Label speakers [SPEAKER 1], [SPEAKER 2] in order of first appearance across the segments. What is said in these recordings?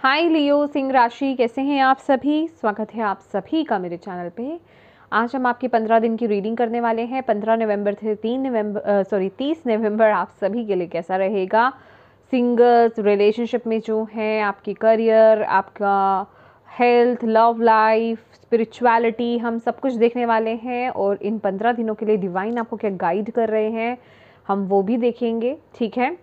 [SPEAKER 1] हाय लियो सिंह राशि, कैसे हैं आप सभी। स्वागत है आप सभी का मेरे चैनल पे। आज हम आपकी 15 दिन की रीडिंग करने वाले हैं। 15 नवंबर से 30 नवंबर आप सभी के लिए कैसा रहेगा। सिंगल्स, रिलेशनशिप में जो है, आपकी करियर, आपका हेल्थ, लव लाइफ, स्पिरिचुअलिटी, हम सब कुछ देखने वाले हैं। और इन 15 दिनों के लिए डिवाइन आपको क्या गाइड कर रहे हैं हम वो भी देखेंगे, ठीक है।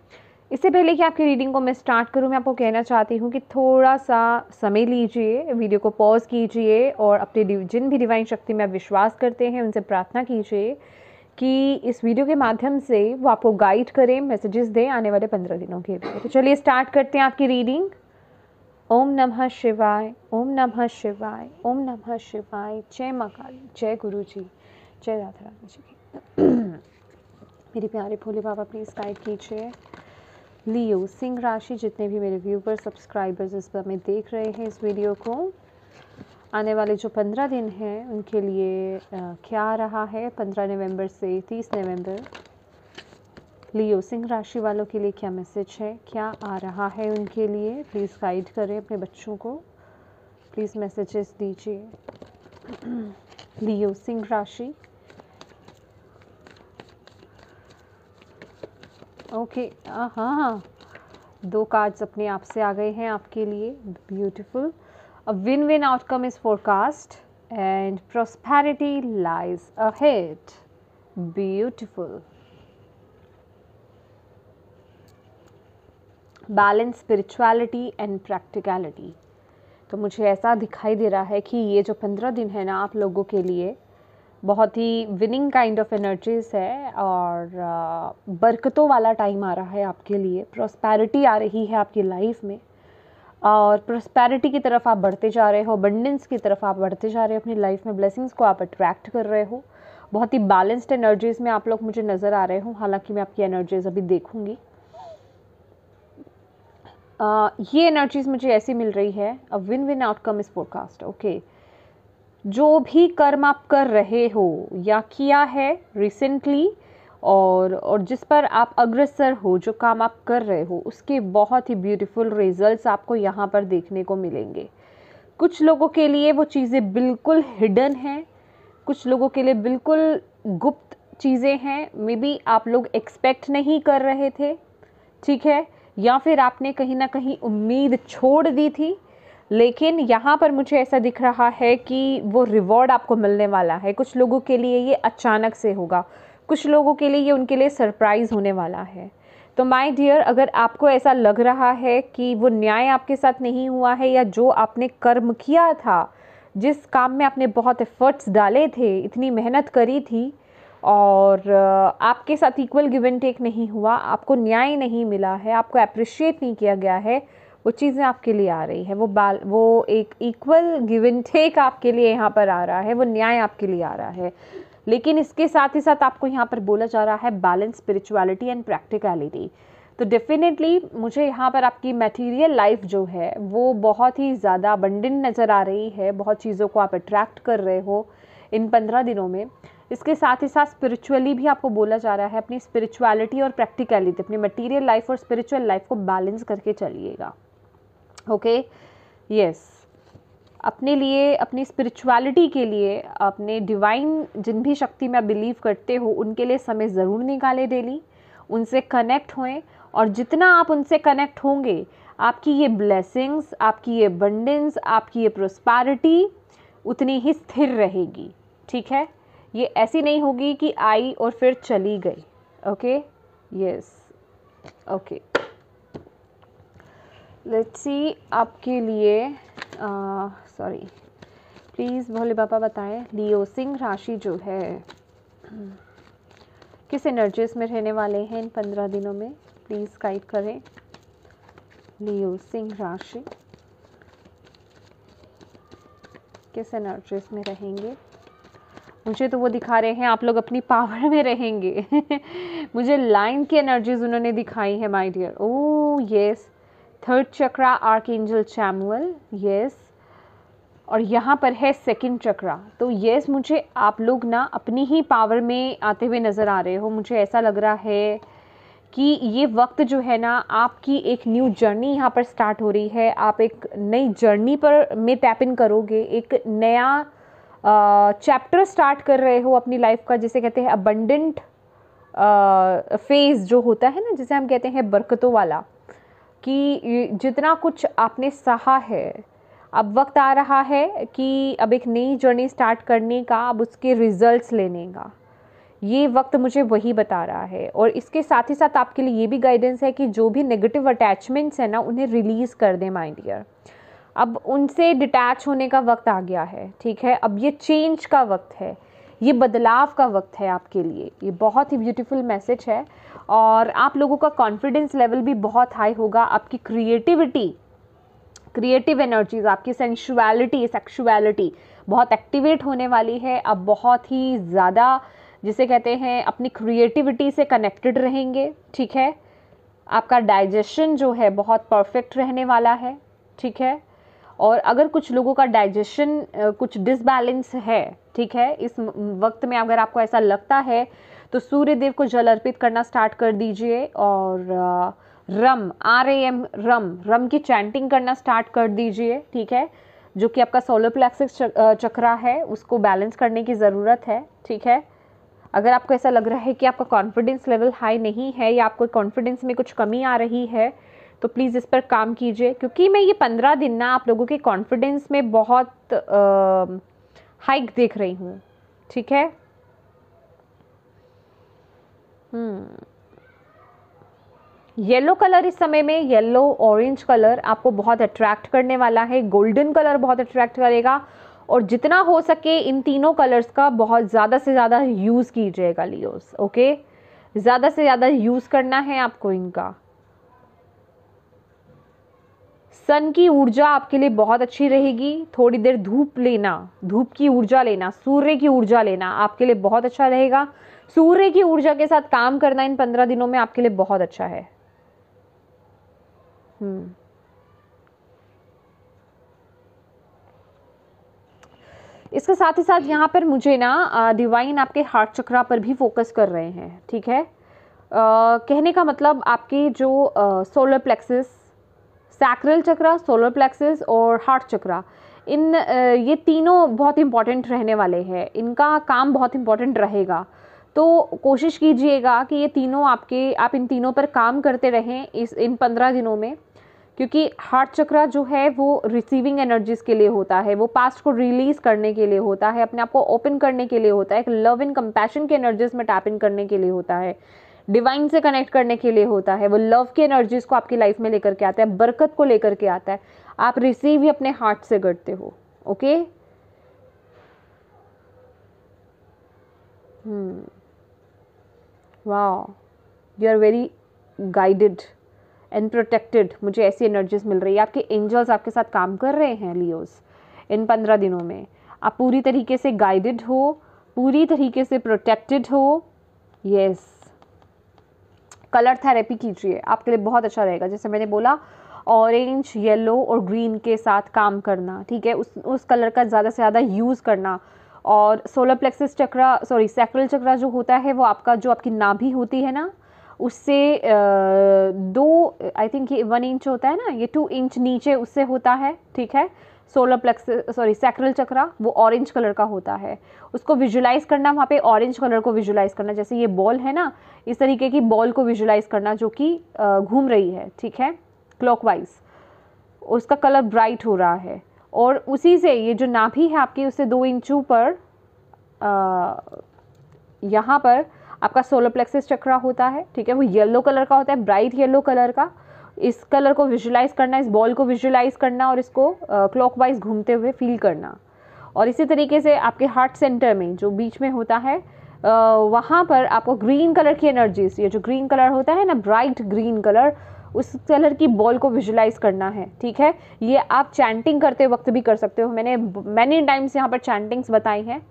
[SPEAKER 1] इससे पहले कि आपकी रीडिंग को मैं स्टार्ट करूं, मैं आपको कहना चाहती हूं कि थोड़ा सा समय लीजिए, वीडियो को पॉज कीजिए और अपने जिन भी डिवाइन शक्ति में आप विश्वास करते हैं उनसे प्रार्थना कीजिए कि इस वीडियो के माध्यम से वो आपको गाइड करें, मैसेजेस दें आने वाले 15 दिनों के लिए। तो चलिए स्टार्ट करते हैं आपकी रीडिंग। ओम नमः शिवाय, ओम नमः शिवाय, ओम नमः शिवाय। जय माँ काली, जय गुरु जी, जय राधा रानी जी। मेरे प्यारे भोले बाबा प्लीज़ गाइड कीजिए। लियो सिंह राशि, जितने भी मेरे व्यूवर सब्सक्राइबर्स इस पर में देख रहे हैं इस वीडियो को, आने वाले जो 15 दिन हैं उनके लिए क्या आ रहा है। 15 नवंबर से 30 नवंबर लियो सिंह राशि वालों के लिए क्या मैसेज है, क्या आ रहा है उनके लिए। प्लीज़ गाइड करें अपने बच्चों को, प्लीज़ मैसेजेस दीजिए। लियो सिंह राशि, ओके। हाँ, 2 कार्ड्स अपने आप से आ गए हैं आपके लिए। Beautiful. A win-win outcome is forecast and prosperity lies ahead. Beautiful. Balance, spirituality and practicality. तो मुझे ऐसा दिखाई दे रहा है कि ये जो 15 दिन है ना, आप लोगों के लिए बहुत ही विनिंग काइंड ऑफ एनर्जीज है और बरकतों वाला टाइम आ रहा है आपके लिए। प्रॉस्पेरिटी आ रही है आपकी लाइफ में और प्रॉस्पेरिटी की तरफ आप बढ़ते जा रहे हो, अबंडेंस की तरफ आप बढ़ते जा रहे हो अपनी लाइफ में। ब्लेसिंग्स को आप अट्रैक्ट कर रहे हो। बहुत ही बैलेंस्ड एनर्जीज में आप लोग मुझे नज़र आ रहे हो। हालांकि मैं आपकी एनर्जीज अभी देखूंगी। ये एनर्जीज मुझे ऐसी मिल रही है। A win win outcome is forecast. Okay, जो भी कर्म आप कर रहे हो या किया है रिसेंटली और जिस पर आप अग्रसर हो, जो काम आप कर रहे हो, उसके बहुत ही ब्यूटीफुल रिजल्ट्स आपको यहाँ पर देखने को मिलेंगे। कुछ लोगों के लिए वो चीज़ें बिल्कुल हिडन हैं, कुछ लोगों के लिए बिल्कुल गुप्त चीज़ें हैं। मे बी आप लोग एक्सपेक्ट नहीं कर रहे थे, ठीक है, या फिर आपने कहीं ना कहीं उम्मीद छोड़ दी थी। लेकिन यहाँ पर मुझे ऐसा दिख रहा है कि वो रिवॉर्ड आपको मिलने वाला है। कुछ लोगों के लिए ये अचानक से होगा, कुछ लोगों के लिए ये उनके लिए सरप्राइज़ होने वाला है। तो माय डियर, अगर आपको ऐसा लग रहा है कि वो न्याय आपके साथ नहीं हुआ है, या जो आपने कर्म किया था, जिस काम में आपने बहुत एफर्ट्स डाले थे, इतनी मेहनत करी थी और आपके साथ इक्वल गिव एंड टेक नहीं हुआ, आपको न्याय नहीं मिला है, आपको अप्रिशिएट नहीं किया गया है, वो चीज़ें आपके लिए आ रही है। वो एक इक्वल गिव एंड टेक आपके लिए यहाँ पर आ रहा है, वो न्याय आपके लिए आ रहा है। लेकिन इसके साथ ही साथ आपको यहाँ पर बोला जा रहा है बैलेंस, स्पिरिचुअलिटी एंड प्रैक्टिकलिटी। तो डेफिनेटली मुझे यहाँ पर आपकी मटेरियल लाइफ जो है वो बहुत ही ज़्यादा अबंडेंट नज़र आ रही है। बहुत चीज़ों को आप अट्रैक्ट कर रहे हो इन 15 दिनों में। इसके साथ ही साथ स्पिरिचुअली भी आपको बोला जा रहा है अपनी स्पिरिचुअलिटी और प्रैक्टिकलिटी, अपनी मटेरियल लाइफ और स्पिरिचुअल लाइफ को बैलेंस करके चलिएगा। ओके, यस, अपने लिए, अपनी स्पिरिचुअलिटी के लिए, अपने डिवाइन जिन भी शक्ति में आप बिलीव करते हो उनके लिए समय ज़रूर निकालें डेली, उनसे कनेक्ट होएं। और जितना आप उनसे कनेक्ट होंगे, आपकी ये ब्लेसिंग्स, आपकी ये अबंडेंस, आपकी ये प्रोस्पेरिटी उतनी ही स्थिर रहेगी, ठीक है। ये ऐसी नहीं होगी कि आई और फिर चली गई। Okay, yes, okay. Let's see आपके लिए, सॉरी, प्लीज़ भोले बाबा बताएं लियो सिंह राशि जो है किस एनर्जीज में रहने वाले हैं इन 15 दिनों में। प्लीज़ गाइड करें। लियो सिंह राशि किस एनर्जीज में रहेंगे। मुझे तो वो दिखा रहे हैं आप लोग अपनी पावर में रहेंगे। मुझे लाइन की एनर्जीज उन्होंने दिखाई है my dear. Oh yes, 3rd chakra archangel Chamuel, yes, और यहाँ पर है 2nd चक्रा। तो यस, मुझे आप लोग ना अपनी ही पावर में आते हुए नज़र आ रहे हो। मुझे ऐसा लग रहा है कि ये वक्त जो है ना, आपकी एक न्यू जर्नी यहाँ पर स्टार्ट हो रही है। आप एक नई जर्नी पर में टैप इन करोगे, एक नया चैप्टर स्टार्ट कर रहे हो अपनी लाइफ का, जिसे कहते हैं अबंडेंट फेज जो होता है ना, जिसे हम कहते हैं बरकतों वाला, कि जितना कुछ आपने सहा है, अब वक्त आ रहा है कि अब एक नई जर्नी स्टार्ट करने का, अब उसके रिजल्ट्स लेने का। ये वक्त मुझे वही बता रहा है। और इसके साथ ही साथ आपके लिए ये भी गाइडेंस है कि जो भी नेगेटिव अटैचमेंट्स हैं ना, उन्हें रिलीज़ कर दें माय डियर। अब उनसे डिटैच होने का वक्त आ गया है, ठीक है। अब ये चेंज का वक्त है, ये बदलाव का वक्त है आपके लिए। ये बहुत ही ब्यूटीफुल मैसेज है। और आप लोगों का कॉन्फिडेंस लेवल भी बहुत हाई होगा। आपकी क्रिएटिविटी, क्रिएटिव एनर्जीज, आपकी सेंशुअलिटी, सेक्सुअलिटी बहुत एक्टिवेट होने वाली है। अब बहुत ही ज़्यादा, जिसे कहते हैं, अपनी क्रिएटिविटी से कनेक्टेड रहेंगे, ठीक है। आपका डाइजेशन जो है बहुत परफेक्ट रहने वाला है, ठीक है। और अगर कुछ लोगों का डाइजेशन कुछ डिसबैलेंस है, ठीक है, इस वक्त में अगर आपको ऐसा लगता है, तो सूर्य देव को जल अर्पित करना स्टार्ट कर दीजिए। और रम, RAM, रम की चैंटिंग करना स्टार्ट कर दीजिए, ठीक है, जो कि आपका सोलर प्लेक्सस चक्रा है, उसको बैलेंस करने की ज़रूरत है, ठीक है। अगर आपको ऐसा लग रहा है कि आपका कॉन्फिडेंस लेवल हाई नहीं है, या आपको कॉन्फिडेंस में कुछ कमी आ रही है, तो प्लीज़ इस पर काम कीजिए। क्योंकि मैं ये 15 दिन ना आप लोगों के कॉन्फिडेंस में बहुत हाइक देख रही हूँ, ठीक है। येलो कलर इस समय में, येलो ऑरेंज कलर आपको बहुत अट्रैक्ट करने वाला है। गोल्डन कलर बहुत अट्रैक्ट करेगा। और जितना हो सके इन तीनों कलर्स का बहुत ज़्यादा से ज़्यादा यूज़ कीजिएगा लियोस, ओके। ज़्यादा से ज़्यादा यूज़ करना है आपको इनका। सन की ऊर्जा आपके लिए बहुत अच्छी रहेगी। थोड़ी देर धूप लेना, धूप की ऊर्जा लेना, सूर्य की ऊर्जा लेना आपके लिए बहुत अच्छा रहेगा। सूर्य की ऊर्जा के साथ काम करना इन 15 दिनों में आपके लिए बहुत अच्छा है। इसके साथ ही साथ यहाँ पर मुझे ना डिवाइन आपके हार्ट चक्रा पर भी फोकस कर रहे हैं, ठीक है। कहने का मतलब आपके जो सोलर प्लेक्सस, सैक्रल चक्रा, सोलर प्लेक्सस और हार्ट चक्रा, इन ये तीनों बहुत इंपॉर्टेंट रहने वाले हैं। इनका काम बहुत इंपॉर्टेंट रहेगा। तो कोशिश कीजिएगा कि ये तीनों आप इन तीनों पर काम करते रहें इन 15 दिनों में। क्योंकि हार्ट चक्रा जो है वो रिसीविंग एनर्जीज के लिए होता है, वो पास्ट को रिलीज करने के लिए होता है, अपने आप को ओपन करने के लिए होता है, एक लव एंड कंपैशन के एनर्जीज में टैप इन करने के लिए होता है, डिवाइन से कनेक्ट करने के लिए होता है। वो लव की एनर्जीज को आपकी लाइफ में लेकर के आता है, बरकत को लेकर के आता है। आप रिसीव ही अपने हार्ट से करते हो, ओके। वाह, you are very guided and protected. मुझे ऐसी एनर्जीज मिल रही है। आपके एंजल्स आपके साथ काम कर रहे हैं लियोस इन 15 दिनों में। आप पूरी तरीके से गाइडेड हो, पूरी तरीके से प्रोटेक्टेड हो। यस, कलर थेरेपी कीजिए, आपके लिए बहुत अच्छा रहेगा। जैसे मैंने बोला, ऑरेंज, येलो और ग्रीन के साथ काम करना, ठीक है, उस कलर का ज़्यादा से ज़्यादा यूज़ करना। और सोलर प्लेक्सस चक्रा, सॉरी सैक्रल चक्रा जो होता है, वो आपका जो आपकी नाभि होती है ना, उससे 2, आई थिंक ये 1 इंच होता है ना, ये 2 इंच नीचे उससे होता है, ठीक है। सोलर प्लेक्सस, सॉरी सैक्रल चक्रा, वो ऑरेंज कलर का होता है। उसको विजुलाइज करना, वहाँ पे ऑरेंज कलर को विजुलाइज करना। जैसे ये बॉल है ना, इस तरीके की बॉल को विजुलाइज करना जो कि घूम रही है, ठीक है, क्लॉकवाइज। उसका कलर ब्राइट हो रहा है। और उसी से ये जो नाभि है आपकी, उससे 2 इंच ऊपर यहाँ पर आपका सोलर प्लेक्सस चक्रा होता है, ठीक है। वो येलो कलर का होता है, ब्राइट येलो कलर का। इस कलर को विजुलाइज करना, इस बॉल को विजुलाइज करना और इसको क्लॉकवाइज घूमते हुए फील करना। और इसी तरीके से आपके हार्ट सेंटर में जो बीच में होता है, वहाँ पर आपको ग्रीन कलर की एनर्जीज, ये जो ग्रीन कलर होता है ना, ब्राइट ग्रीन कलर, उस कलर की बॉल को विजुलाइज करना है, ठीक है। ये आप चैंटिंग करते वक्त भी कर सकते हो। मैंने मैनी टाइम्स यहाँ पर चैंटिंग्स बताई हैं,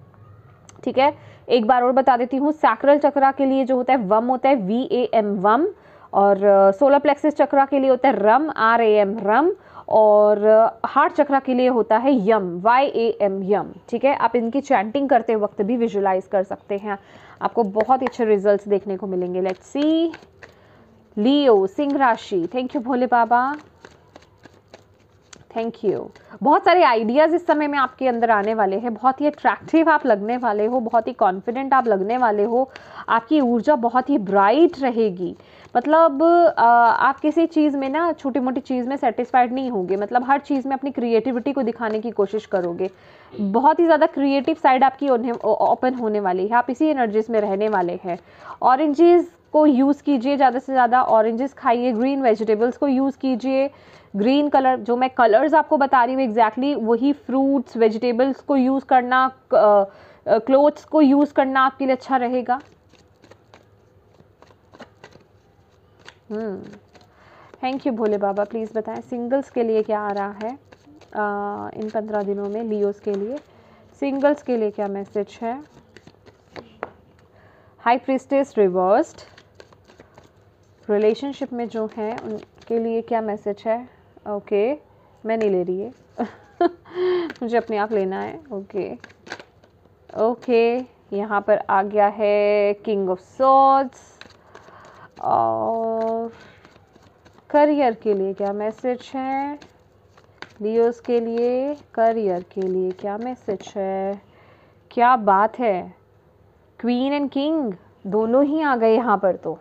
[SPEAKER 1] ठीक है। एक बार और बता देती हूँ, सैक्रल चक्रा के लिए जो होता है वम होता है, VAM वम। और सोलर प्लेक्सस चक्रा के लिए होता है रम, RAM रम। और हार्ट चक्रा के लिए होता है यम, YAM यम, ठीक है। आप इनकी चैंटिंग करते वक्त भी विजुलाइज कर सकते हैं। आपको बहुत अच्छे रिजल्ट्स देखने को मिलेंगे। लेट्स सी लियो सिंह राशि, thank you Bhole Baba, thank you. बहुत सारे आइडियाज़ इस समय में आपके अंदर आने वाले हैं, बहुत ही अट्रैक्टिव आप लगने वाले हो, बहुत ही कॉन्फिडेंट आप लगने वाले हो, आपकी ऊर्जा बहुत ही ब्राइट रहेगी। मतलब आप किसी चीज़ में ना, छोटी मोटी चीज़ में सेटिस्फाइड नहीं होंगे, मतलब हर चीज़ में अपनी क्रिएटिविटी को दिखाने की कोशिश करोगे। बहुत ही ज़्यादा क्रिएटिव साइड आपकी ओपन होने वाली है, आप इसी एनर्जीज में रहने वाले हैं। ऑरेंजेस को यूज़ कीजिए, ज़्यादा से ज़्यादा ऑरेंजेस खाइए, ग्रीन वेजिटेबल्स को यूज़ कीजिए, ग्रीन कलर जो मैं कलर्स आपको बता रही हूँ एग्जैक्टली वही फ्रूट्स वेजिटेबल्स को यूज़ करना, क्लोथ्स को यूज़ करना आपके लिए अच्छा रहेगा। Thank you Bhole Baba. Please बताएं सिंगल्स के लिए क्या आ रहा है इन 15 दिनों में, लियोस के लिए सिंगल्स के लिए क्या मैसेज है। हाई प्रीस्टेस रिवर्स्ड, रिलेशनशिप में जो है उनके लिए क्या मैसेज है। ओके मैं नहीं ले रही है मुझे अपने आप लेना है। ओके यहाँ पर आ गया है किंग ऑफ सॉर्ड्स। और करियर के लिए क्या मैसेज है, लियोस के लिए करियर के लिए क्या मैसेज है। क्या बात है, क्वीन एंड किंग दोनों ही आ गए यहाँ पर तो।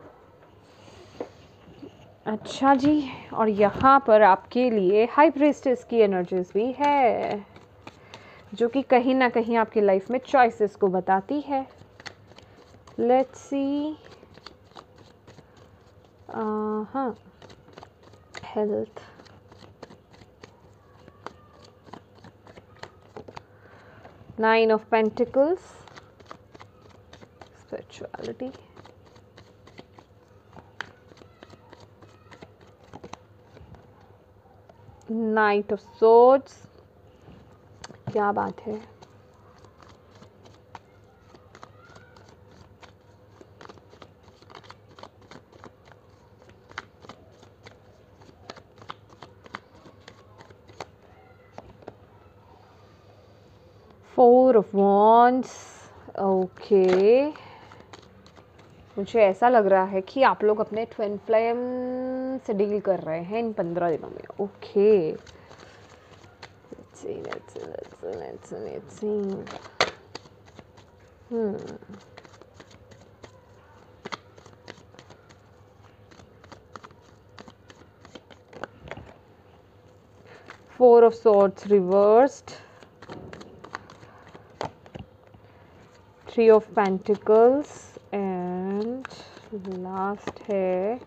[SPEAKER 1] अच्छा जी, और यहाँ पर आपके लिए हाई प्रीस्टेस की एनर्जीज भी है, जो कि कहीं ना कहीं आपकी लाइफ में चॉइसेस को बताती है। लेट्स सी, हाँ health, nine of pentacles, spirituality, night of swords, क्या बात है। Four of wands. ओके मुझे ऐसा लग रहा है कि आप लोग अपने ट्विन फ्लेम से डील कर रहे हैं इन 15 दिनों में। Okay let's see. Four of Swords reversed, Three of Pentacles, and last है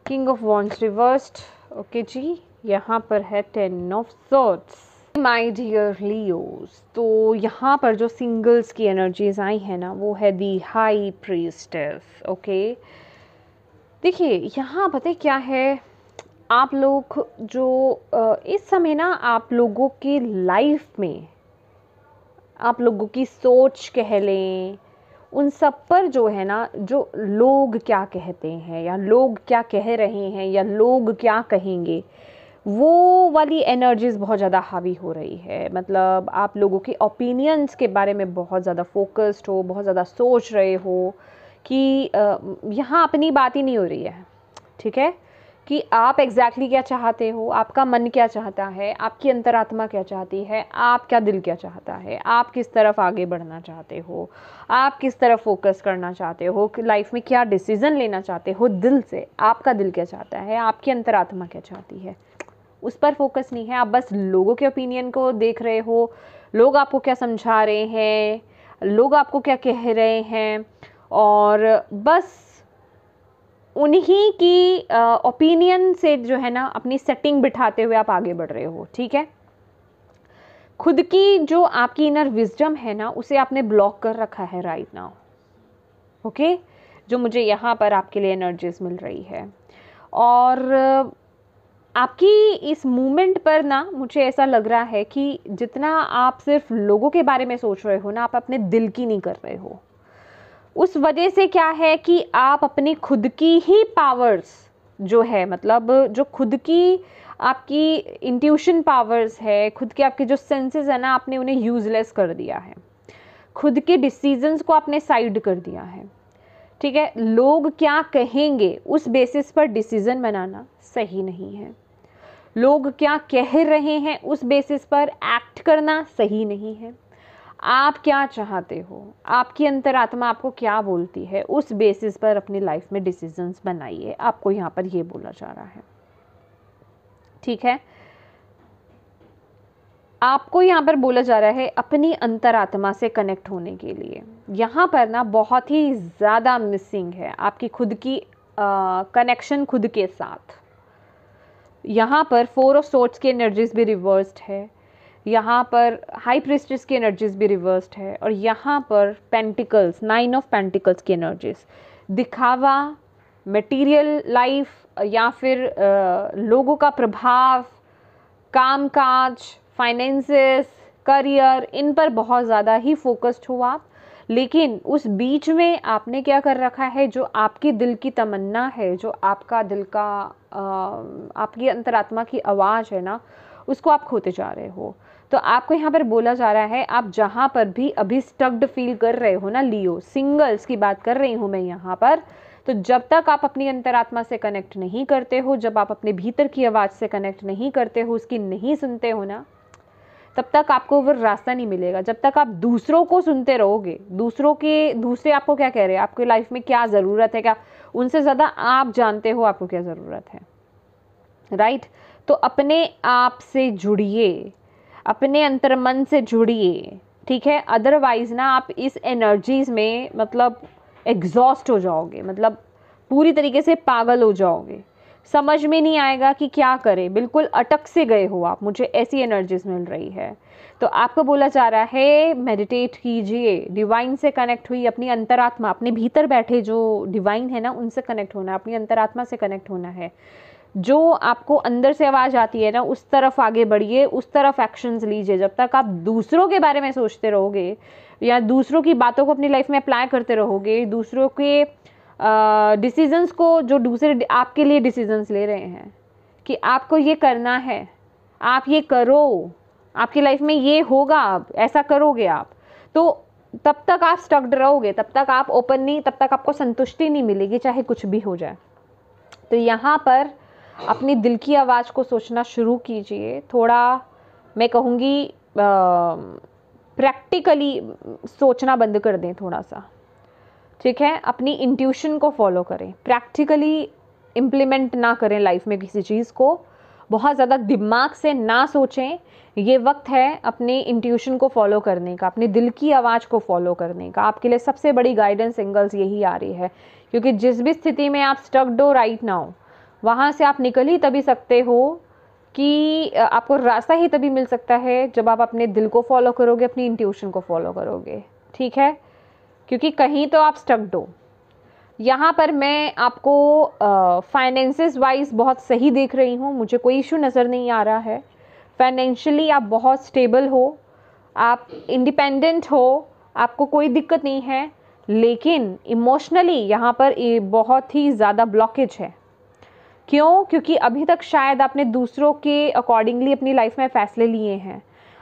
[SPEAKER 1] King of Wands reversed. Okay जी, यहाँ पर है 10 of Swords. My dear Leos, तो यहाँ पर जो सिंगल्स की एनर्जीज आई है ना, वो है दी हाई प्रीस्टेस। ओके देखिए यहाँ पता है क्या है, आप लोग जो इस समय ना, आप लोगों की लाइफ में, आप लोगों की सोच कह लें, उन सब पर जो है ना, जो लोग क्या कहते हैं या लोग क्या कह रहे हैं या लोग क्या कहेंगे, वो वाली एनर्जीज बहुत ज़्यादा हावी हो रही है। मतलब आप लोगों के ओपिनियंस के बारे में बहुत ज़्यादा फोकस्ड हो, बहुत ज़्यादा सोच रहे हो कि यहाँ अपनी बात ही नहीं हो रही है। ठीक है कि आप एग्जैक्टली क्या चाहते हो, आपका मन क्या चाहता है, आपकी अंतरात्मा क्या चाहती है, आप क्या दिल क्या चाहता है, आप किस तरफ आगे बढ़ना चाहते हो, आप किस तरफ फोकस करना चाहते हो, लाइफ में क्या डिसीजन लेना चाहते हो दिल से, आपका दिल क्या चाहता है, आपकी अंतरात्मा क्या चाहती है, उस पर फोकस नहीं है। आप बस लोगों के ओपिनियन को देख रहे हो, लोग आपको क्या समझा रहे हैं, लोग आपको क्या कह रहे हैं, और बस उन्हीं की ओपिनियन से जो है ना अपनी सेटिंग बिठाते हुए आप आगे बढ़ रहे हो। ठीक है, खुद की जो आपकी इनर विजडम है ना, उसे आपने ब्लॉक कर रखा है राइट नाउ। ओके, जो मुझे यहाँ पर आपके लिए एनर्जीज मिल रही है। और आपकी इस मूवमेंट पर ना मुझे ऐसा लग रहा है कि जितना आप सिर्फ लोगों के बारे में सोच रहे हो ना, आप अपने दिल की नहीं कर रहे हो। उस वजह से क्या है कि आप अपनी खुद की ही पावर्स जो है, मतलब जो खुद की आपकी इंट्यूशन पावर्स है, खुद के आपके जो सेंसेस है ना, आपने उन्हें यूजलेस कर दिया है, खुद के डिसीजंस को आपने साइड कर दिया है। ठीक है, लोग क्या कहेंगे उस बेसिस पर डिसीजन बनाना सही नहीं है। लोग क्या कह रहे हैं उस बेसिस पर एक्ट करना सही नहीं है। आप क्या चाहते हो, आपकी अंतरात्मा आपको क्या बोलती है, उस बेसिस पर अपनी लाइफ में डिसीजंस बनाइए, आपको यहाँ पर ये बोला जा रहा है। ठीक है, आपको यहाँ पर बोला जा रहा है अपनी अंतरात्मा से कनेक्ट होने के लिए। यहाँ पर ना बहुत ही ज़्यादा मिसिंग है आपकी खुद की कनेक्शन खुद के साथ। यहाँ पर 4 ऑफ सोर्ड्स की एनर्जीज भी रिवर्स्ड है, यहाँ पर हाई प्रीस्टेस की एनर्जीज भी रिवर्स्ड है, और यहाँ पर पेंटिकल्स 9 ऑफ पेंटिकल्स की एनर्जीज, दिखावा, मटेरियल लाइफ या फिर लोगों का प्रभाव, कामकाज, फाइनेंसेस, करियर, इन पर बहुत ज़्यादा ही फोकस्ड हो आप। लेकिन उस बीच में आपने क्या कर रखा है, जो आपकी दिल की तमन्ना है, जो आपका दिल का आपकी अंतरात्मा की आवाज़ है ना, उसको आप खोते जा रहे हो। तो आपको यहाँ पर बोला जा रहा है, आप जहाँ पर भी अभी स्टक्ड फील कर रहे हो ना, लियो सिंगल्स की बात कर रही हूँ मैं यहाँ पर, तो जब तक आप अपनी अंतरात्मा से कनेक्ट नहीं करते हो, जब आप अपने भीतर की आवाज़ से कनेक्ट नहीं करते हो, उसकी नहीं सुनते हो ना, तब तक आपको वो रास्ता नहीं मिलेगा। जब तक आप दूसरों को सुनते रहोगे, दूसरे आपको क्या कह रहे हैं, आपकी लाइफ में क्या ज़रूरत है, क्या उनसे ज़्यादा आप जानते हो आपको क्या ज़रूरत है, राइट। तो अपने आप से जुड़िए, अपने अंतर्मन से जुड़िए, ठीक है। अदरवाइज ना आप इस एनर्जीज में मतलब एग्जॉस्ट हो जाओगे, मतलब पूरी तरीके से पागल हो जाओगे, समझ में नहीं आएगा कि क्या करें, बिल्कुल अटक से गए हो आप, मुझे ऐसी एनर्जीज मिल रही है। तो आपको बोला जा रहा है मेडिटेट कीजिए, डिवाइन से कनेक्ट हुई, अपनी अंतरात्मा, अपने भीतर बैठे जो डिवाइन है ना, उनसे कनेक्ट होना, अपनी अंतरात्मा से कनेक्ट होना है। जो आपको अंदर से आवाज़ आती है ना, उस तरफ आगे बढ़िए, उस तरफ एक्शंस लीजिए। जब तक आप दूसरों के बारे में सोचते रहोगे या दूसरों की बातों को अपनी लाइफ में अप्लाई करते रहोगे, दूसरों के डिसीजंस को, जो दूसरे आपके लिए डिसीजंस ले रहे हैं कि आपको ये करना है, आप ये करो, आपकी लाइफ में ये होगा, आप ऐसा करोगे आप, तो तब तक आप स्टक्ड रहोगे, तब तक आप ओपन नहीं, तब तक आपको संतुष्टि नहीं मिलेगी, चाहे कुछ भी हो जाए। तो यहाँ पर अपनी दिल की आवाज़ को सोचना शुरू कीजिए। थोड़ा मैं कहूँगी प्रैक्टिकली सोचना बंद कर दें थोड़ा सा, ठीक है। अपनी इंट्यूशन को फॉलो करें, प्रैक्टिकली इम्प्लीमेंट ना करें लाइफ में किसी चीज़ को, बहुत ज़्यादा दिमाग से ना सोचें। ये वक्त है अपने इंट्यूशन को फॉलो करने का, अपने दिल की आवाज़ को फॉलो करने का। आपके लिए सबसे बड़ी गाइडेंस सिंगल्स यही आ रही है, क्योंकि जिस भी स्थिति में आप स्टक्ड हो राइट नाउ, वहाँ से आप निकल ही तभी सकते हो कि आपको रास्ता ही तभी मिल सकता है जब आप अपने दिल को फॉलो करोगे, अपनी इंट्यूशन को फॉलो करोगे, ठीक है। क्योंकि कहीं तो आप स्टक्ड हो। यहाँ पर मैं आपको फाइनेंसेस वाइज बहुत सही देख रही हूँ, मुझे कोई इशू नज़र नहीं आ रहा है। फाइनेंशियली आप बहुत स्टेबल हो, आप इंडिपेंडेंट हो, आपको कोई दिक्कत नहीं है। लेकिन इमोशनली यहाँ पर बहुत ही ज़्यादा ब्लॉकेज है। क्यों? क्योंकि अभी तक शायद आपने दूसरों के अकॉर्डिंगली अपनी लाइफ में फ़ैसले लिए हैं,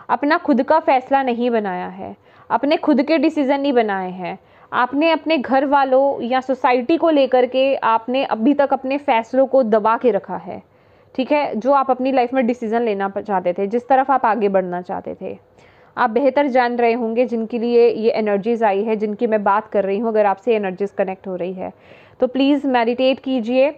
[SPEAKER 1] अपना खुद का फ़ैसला नहीं बनाया है, अपने खुद के डिसीज़न नहीं बनाए हैं। आपने अपने घर वालों या सोसाइटी को लेकर के आपने अभी तक अपने फ़ैसलों को दबा के रखा है, ठीक है। जो आप अपनी लाइफ में डिसीज़न लेना चाहते थे, जिस तरफ आप आगे बढ़ना चाहते थे, आप बेहतर जान रहे होंगे जिनके लिए ये एनर्जीज़ आई है, जिनकी मैं बात कर रही हूँ। अगर आपसे एनर्जीज़ कनेक्ट हो रही है तो प्लीज़ मेडिटेट कीजिए,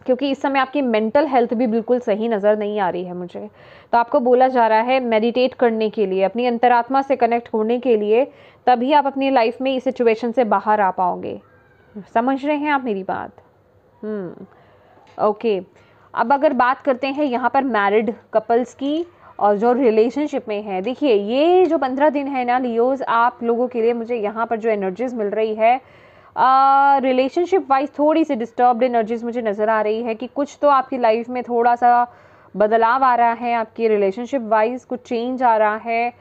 [SPEAKER 1] क्योंकि इस समय आपकी मेंटल हेल्थ भी बिल्कुल सही नज़र नहीं आ रही है मुझे। तो आपको बोला जा रहा है मेडिटेट करने के लिए, अपनी अंतरात्मा से कनेक्ट होने के लिए, तभी आप अपनी लाइफ में इस सिचुएशन से बाहर आ पाओगे। समझ रहे हैं आप मेरी बात? ओके। अब अगर बात करते हैं यहाँ पर मैरिड कपल्स की और जो रिलेशनशिप में है, देखिए ये जो 15 दिन है ना लियोज़, आप लोगों के लिए मुझे यहाँ पर जो एनर्जीज़ मिल रही है रिलेशनशिप वाइज थोड़ी सी डिस्टर्ब्ड एनर्जीज मुझे नज़र आ रही है कि कुछ तो आपकी लाइफ में थोड़ा सा बदलाव आ रहा है, आपकी रिलेशनशिप वाइज कुछ चेंज आ रहा है।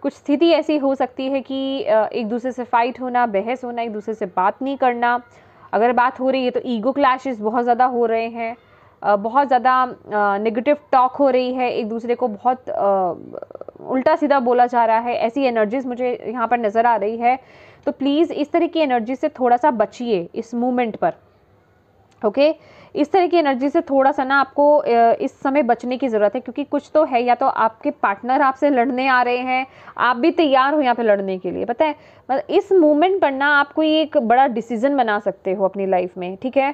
[SPEAKER 1] कुछ स्थिति ऐसी हो सकती है कि एक दूसरे से फाइट होना, बहस होना, एक दूसरे से बात नहीं करना। अगर बात हो रही है तो ईगो क्लैशेस बहुत ज़्यादा हो रहे हैं, बहुत ज़्यादा नेगेटिव टॉक हो रही है, एक दूसरे को बहुत उल्टा सीधा बोला जा रहा है, ऐसी एनर्जीज मुझे यहाँ पर नज़र आ रही है। तो प्लीज़ इस तरह की एनर्जी से थोड़ा सा बचिए इस मूवमेंट पर, ओके इस तरह की एनर्जी से थोड़ा सा ना आपको इस समय बचने की ज़रूरत है, क्योंकि कुछ तो है, या तो आपके पार्टनर आपसे लड़ने आ रहे हैं, आप भी तैयार हो यहाँ पे लड़ने के लिए, पता है। मतलब इस मूवमेंट पर ना आप कोई एक बड़ा डिसीजन बना सकते हो अपनी लाइफ में, ठीक है।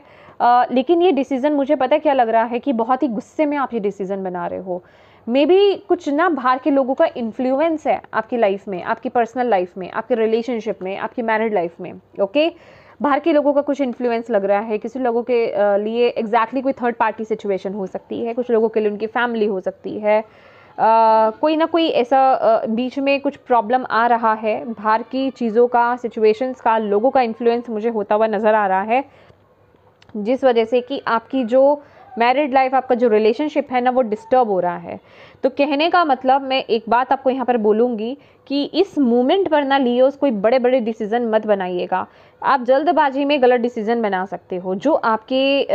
[SPEAKER 1] लेकिन ये डिसीजन मुझे पता है क्या लग रहा है कि बहुत ही गुस्से में आप ये डिसीजन बना रहे हो। मे बी कुछ ना बाहर के लोगों का इन्फ्लुएंस है आपकी लाइफ में, आपकी पर्सनल लाइफ में, आपके रिलेशनशिप में, आपकी मैरिड लाइफ में, ओके बाहर के लोगों का कुछ इन्फ्लुएंस लग रहा है। किसी लोगों के लिए एग्जैक्टली कोई थर्ड पार्टी सिचुएशन हो सकती है, कुछ लोगों के लिए उनकी फैमिली हो सकती है, कोई ना कोई ऐसा बीच में कुछ प्रॉब्लम आ रहा है, बाहर की चीज़ों का, सिचुएशंस का, लोगों का इन्फ्लुएंस मुझे होता हुआ नज़र आ रहा है, जिस वजह से कि आपकी जो मैरिड लाइफ, आपका जो रिलेशनशिप है ना वो डिस्टर्ब हो रहा है। तो कहने का मतलब मैं एक बात आपको यहाँ पर बोलूँगी कि इस मोमेंट पर ना लियोस कोई बड़े बड़े डिसीजन मत बनाइएगा। आप जल्दबाजी में गलत डिसीजन बना सकते हो जो आपके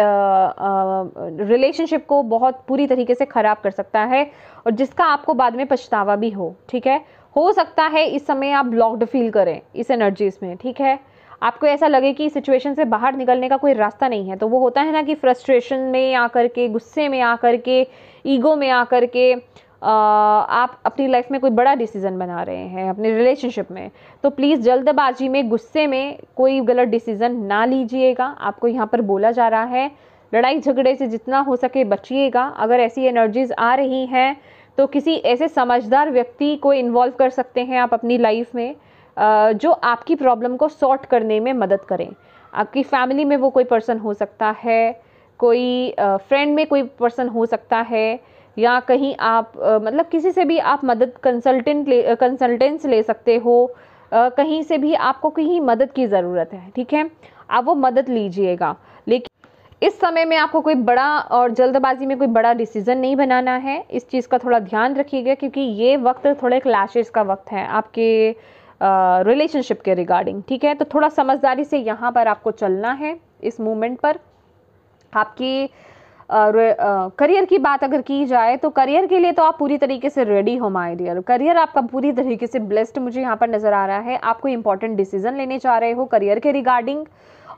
[SPEAKER 1] रिलेशनशिप को बहुत पूरी तरीके से ख़राब कर सकता है और जिसका आपको बाद में पछतावा भी ठीक है। हो सकता है इस समय आप ब्लॉक्ड फील करें इस एनर्जीज में, ठीक है। आपको ऐसा लगे कि सिचुएशन से बाहर निकलने का कोई रास्ता नहीं है। तो वो होता है ना कि फ्रस्ट्रेशन में आकर के, गुस्से में आकर के, ईगो में आकर के आप अपनी लाइफ में कोई बड़ा डिसीजन बना रहे हैं अपने रिलेशनशिप में। तो प्लीज़ जल्दबाजी में, गुस्से में कोई गलत डिसीजन ना लीजिएगा। आपको यहाँ पर बोला जा रहा है लड़ाई झगड़े से जितना हो सके बचिएगा। अगर ऐसी एनर्जीज आ रही हैं तो किसी ऐसे समझदार व्यक्ति को इन्वॉल्व कर सकते हैं आप अपनी लाइफ में जो आपकी प्रॉब्लम को सॉर्ट करने में मदद करें। आपकी फैमिली में वो कोई पर्सन हो सकता है, कोई फ्रेंड में कोई पर्सन हो सकता है, या कहीं आप मतलब किसी से भी आप मदद कंसल्टेंस ले सकते हो। कहीं से भी आपको कहीं मदद की ज़रूरत है, ठीक है, आप वो मदद लीजिएगा। लेकिन इस समय में आपको कोई बड़ा और जल्दबाजी में कोई बड़ा डिसीजन नहीं बनाना है। इस चीज़ का थोड़ा ध्यान रखिएगा क्योंकि ये वक्त थोड़े क्लैशेस का वक्त है आपके रिलेशनशिप के रिगार्डिंग, ठीक है। तो थोड़ा समझदारी से यहाँ पर आपको चलना है इस मूवमेंट पर। आपकी करियर की बात अगर की जाए तो करियर के लिए तो आप पूरी तरीके से रेडी हो माय डियर। करियर आपका पूरी तरीके से ब्लेस्ड मुझे यहाँ पर नज़र आ रहा है। आप कोई इंपॉर्टेंट डिसीजन लेने जा रहे हो करियर के रिगार्डिंग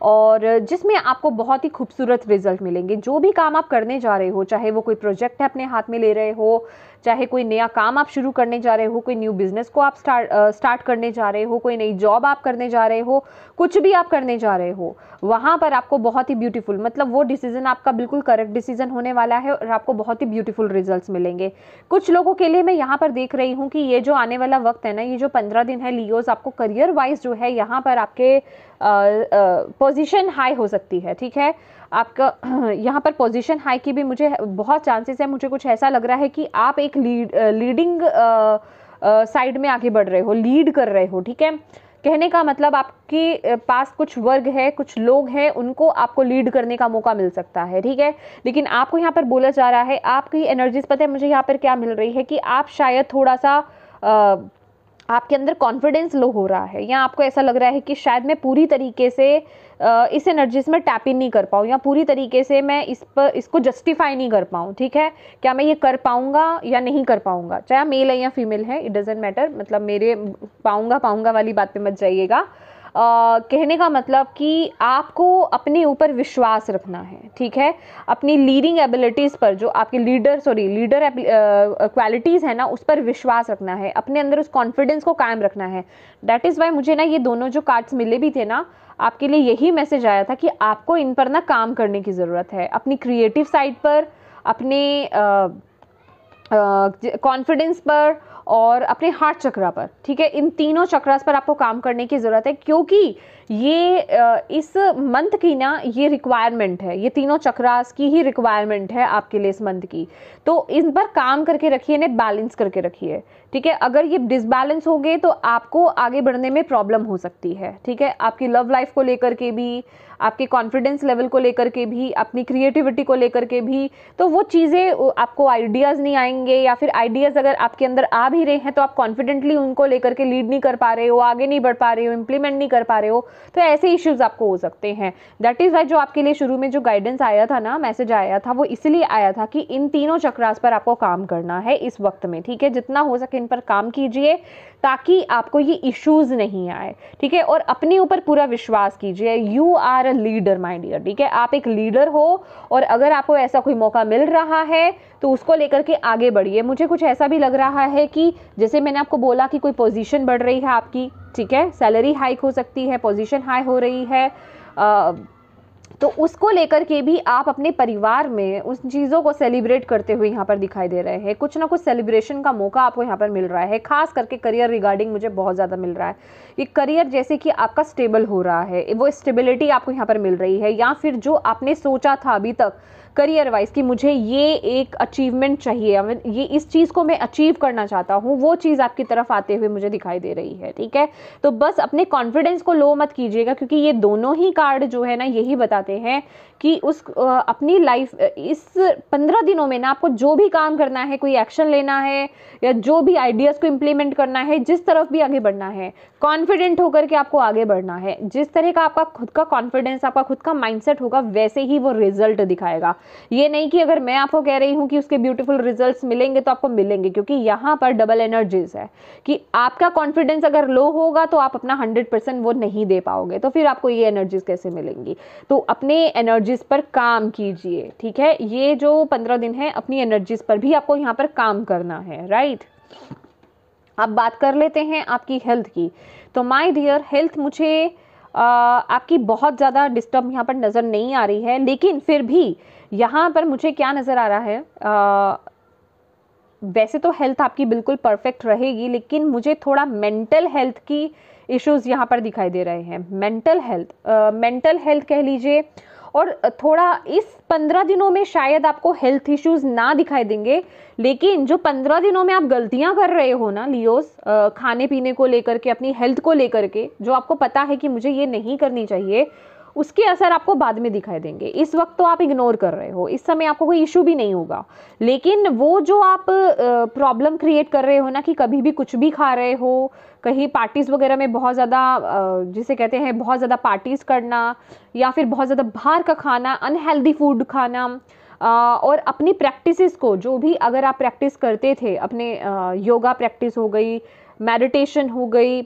[SPEAKER 1] और जिसमें आपको बहुत ही खूबसूरत रिजल्ट मिलेंगे। जो भी काम आप करने जा रहे हो, चाहे वो कोई प्रोजेक्ट है अपने हाथ में ले रहे हो, चाहे कोई नया काम आप शुरू करने जा रहे हो, कोई न्यू बिजनेस को आप स्टार्ट करने जा रहे हो, कोई नई जॉब आप करने जा रहे हो, कुछ भी आप करने जा रहे हो, वहाँ पर आपको बहुत ही ब्यूटीफुल, मतलब वो डिसीजन आपका बिल्कुल करेक्ट डिसीजन होने वाला है और आपको बहुत ही ब्यूटीफुल रिजल्ट्स मिलेंगे। कुछ लोगों के लिए मैं यहाँ पर देख रही हूँ कि ये जो आने वाला वक्त है ना, ये जो 15 दिन है लियोस, आपको करियर वाइज जो है यहाँ पर आपके पोजीशन हाई हो सकती है, ठीक है। आपका यहाँ पर पोजीशन हाई की भी मुझे बहुत चांसेस है। मुझे कुछ ऐसा लग रहा है कि आप एक लीडिंग साइड में आगे बढ़ रहे हो, लीड कर रहे हो, ठीक है। कहने का मतलब आपके पास कुछ वर्ग है, कुछ लोग हैं, उनको आपको लीड करने का मौका मिल सकता है, ठीक है। लेकिन आपको यहाँ पर बोला जा रहा है, आपकी एनर्जीज पता है मुझे यहाँ पर क्या मिल रही है कि आप शायद थोड़ा सा आपके अंदर कॉन्फिडेंस लो हो रहा है, या आपको ऐसा लग रहा है कि शायद मैं पूरी तरीके से इस एनर्जीज में टैप इन नहीं कर पाऊँ, या पूरी तरीके से मैं इसको जस्टिफाई नहीं कर पाऊँ, ठीक है। क्या मैं ये कर पाऊँगा या नहीं कर पाऊँगा, चाहे मेल है या फीमेल है, इट डजेंट मैटर। मतलब मेरे पाऊँगा वाली बात पे मत जाइएगा। कहने का मतलब कि आपको अपने ऊपर विश्वास रखना है, ठीक है। अपनी लीडिंग एबिलिटीज़ पर, जो आपकी लीडर क्वालिटीज़ है ना, उस पर विश्वास रखना है, अपने अंदर उस कॉन्फिडेंस को कायम रखना है। दैट इज़ वाई मुझे ना ये दोनों जो कार्ड्स मिले भी थे ना, आपके लिए यही मैसेज आया था कि आपको इन पर ना काम करने की ज़रूरत है, अपनी क्रिएटिव साइड पर, अपने कॉन्फिडेंस पर और अपने हार्ट चक्रा पर, ठीक है। इन तीनों चक्रास पर आपको काम करने की ज़रूरत है क्योंकि ये इस मंथ की ना ये रिक्वायरमेंट है, ये तीनों चक्रास की ही रिक्वायरमेंट है आपके लिए इस मंथ की। तो इन पर काम करके रखिए, इन्हें बैलेंस करके रखिए, ठीक है। अगर ये डिसबैलेंस हो गए तो आपको आगे बढ़ने में प्रॉब्लम हो सकती है, ठीक है। आपकी लव लाइफ को लेकर के भी, आपके कॉन्फिडेंस लेवल को लेकर के भी, अपनी क्रिएटिविटी को लेकर के भी, तो वो चीज़ें आपको आइडियाज़ नहीं आएंगे, या फिर आइडियाज़ अगर आपके अंदर आ भी रहे हैं तो आप कॉन्फिडेंटली उनको लेकर के लीड नहीं कर पा रहे हो, आगे नहीं बढ़ पा रहे हो, इम्प्लीमेंट नहीं कर पा रहे हो, तो ऐसे इश्यूज आपको हो सकते हैं। दैट इज वाई जो आपके लिए शुरू में जो गाइडेंस आया था ना, मैसेज आया था, वो इसलिए आया था कि इन तीनों चक्रास पर आपको काम करना है इस वक्त में, ठीक है। जितना हो सके इन पर काम कीजिए ताकि आपको ये इश्यूज नहीं आए, ठीक है। और अपने ऊपर पूरा विश्वास कीजिए। You are a leader my dear, ठीक है। आप एक लीडर हो और अगर आपको ऐसा कोई मौका मिल रहा है तो उसको लेकर के आगे बढ़िए। मुझे कुछ ऐसा भी लग रहा है कि जैसे मैंने आपको बोला कि कोई पोजीशन बढ़ रही है आपकी, ठीक है, सैलरी हाइक हो सकती है, पोजीशन हाई हो रही है, तो उसको लेकर के भी आप अपने परिवार में उन चीज़ों को सेलिब्रेट करते हुए यहाँ पर दिखाई दे रहे हैं। कुछ ना कुछ सेलिब्रेशन का मौका आपको यहाँ पर मिल रहा है, खास करके करियर रिगार्डिंग मुझे बहुत ज़्यादा मिल रहा है। ये करियर जैसे कि आपका स्टेबल हो रहा है, वो स्टेबिलिटी आपको यहाँ पर मिल रही है, या फिर जो आपने सोचा था अभी तक करियर वाइज कि मुझे ये एक अचीवमेंट चाहिए, ये इस चीज़ को मैं अचीव करना चाहता हूँ, वो चीज़ आपकी तरफ आते हुए मुझे दिखाई दे रही है, ठीक है। तो बस अपने कॉन्फिडेंस को लो मत कीजिएगा, क्योंकि ये दोनों ही कार्ड जो है ना यही बताते हैं कि उस अपनी लाइफ इस 15 दिनों में ना आपको जो भी काम करना है, कोई एक्शन लेना है या जो भी आइडियाज़ को इम्प्लीमेंट करना है, जिस तरफ भी आगे बढ़ना है, कॉन्फिडेंट होकर के आपको आगे बढ़ना है। जिस तरह का आपका खुद का कॉन्फिडेंस, आपका खुद का माइंडसेट होगा, वैसे ही वो रिजल्ट दिखाएगा। ये नहीं कि अगर मैं आपको कह रही हूँ कि उसके ब्यूटीफुल रिजल्ट्स मिलेंगे तो आपको मिलेंगे, क्योंकि यहाँ पर डबल एनर्जीज है कि आपका कॉन्फिडेंस अगर लो होगा तो आप अपना 100% वो नहीं दे पाओगे, तो फिर आपको ये एनर्जीज कैसे मिलेंगी। तो अपने एनर्जीज पर काम कीजिए, ठीक है। ये जो 15 दिन है अपनी एनर्जीज पर भी आपको यहाँ पर काम करना है, राइट। अब बात कर लेते हैं आपकी हेल्थ की। तो माय डियर, हेल्थ मुझे आपकी बहुत ज़्यादा डिस्टर्ब यहाँ पर नज़र नहीं आ रही है, लेकिन फिर भी यहाँ पर मुझे क्या नज़र आ रहा है, वैसे तो हेल्थ आपकी बिल्कुल परफेक्ट रहेगी, लेकिन मुझे थोड़ा मेंटल हेल्थ की इश्यूज़ यहाँ पर दिखाई दे रहे हैं। मेंटल हेल्थ कह लीजिए, और थोड़ा इस 15 दिनों में शायद आपको हेल्थ इश्यूज ना दिखाई देंगे, लेकिन जो 15 दिनों में आप गलतियां कर रहे हो ना लियोस, खाने पीने को लेकर के, अपनी हेल्थ को लेकर के, जो आपको पता है कि मुझे ये नहीं करनी चाहिए, उसके असर आपको बाद में दिखाई देंगे। इस वक्त तो आप इग्नोर कर रहे हो, इस समय आपको कोई इशू भी नहीं होगा, लेकिन वो जो आप प्रॉब्लम क्रिएट कर रहे हो ना, कि कभी भी कुछ भी खा रहे हो, कहीं पार्टीज वगैरह में बहुत ज़्यादा, जिसे कहते हैं बहुत ज़्यादा पार्टीज करना, या फिर बहुत ज़्यादा बाहर का खाना, अनहेल्दी फूड खाना, और अपनी प्रैक्टिसेस को, जो भी अगर आप प्रैक्टिस करते थे, अपने योगा प्रैक्टिस हो गई, मेडिटेशन हो गई,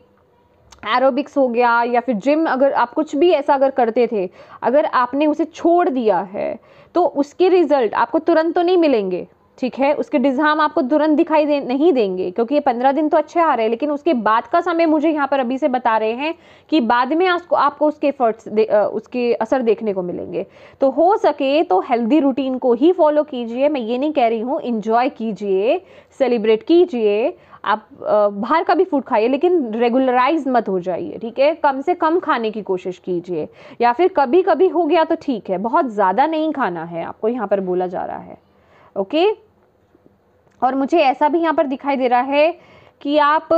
[SPEAKER 1] एरोबिक्स हो गया, या फिर जिम, अगर आप कुछ भी ऐसा अगर करते थे, अगर आपने उसे छोड़ दिया है तो उसके रिजल्ट आपको तुरंत तो नहीं मिलेंगे, ठीक है। उसके डिज़ाम आपको तुरंत दिखाई नहीं देंगे, क्योंकि ये 15 दिन तो अच्छे आ रहे हैं, लेकिन उसके बाद का समय मुझे यहाँ पर अभी से बता रहे हैं कि बाद में आपको उसके एफर्ट्स उसके असर देखने को मिलेंगे। तो हो सके तो हेल्दी रूटीन को ही फॉलो कीजिए। मैं ये नहीं कह रही हूँ, इंजॉय कीजिए, सेलिब्रेट कीजिए, आप बाहर का भी फूड खाइए, लेकिन रेगुलराइज मत हो जाइए, ठीक है। कम से कम खाने की कोशिश कीजिए, या फिर कभी कभी हो गया तो ठीक है, बहुत ज़्यादा नहीं खाना है आपको, यहाँ पर बोला जा रहा है, ओके। और मुझे ऐसा भी यहाँ पर दिखाई दे रहा है कि आप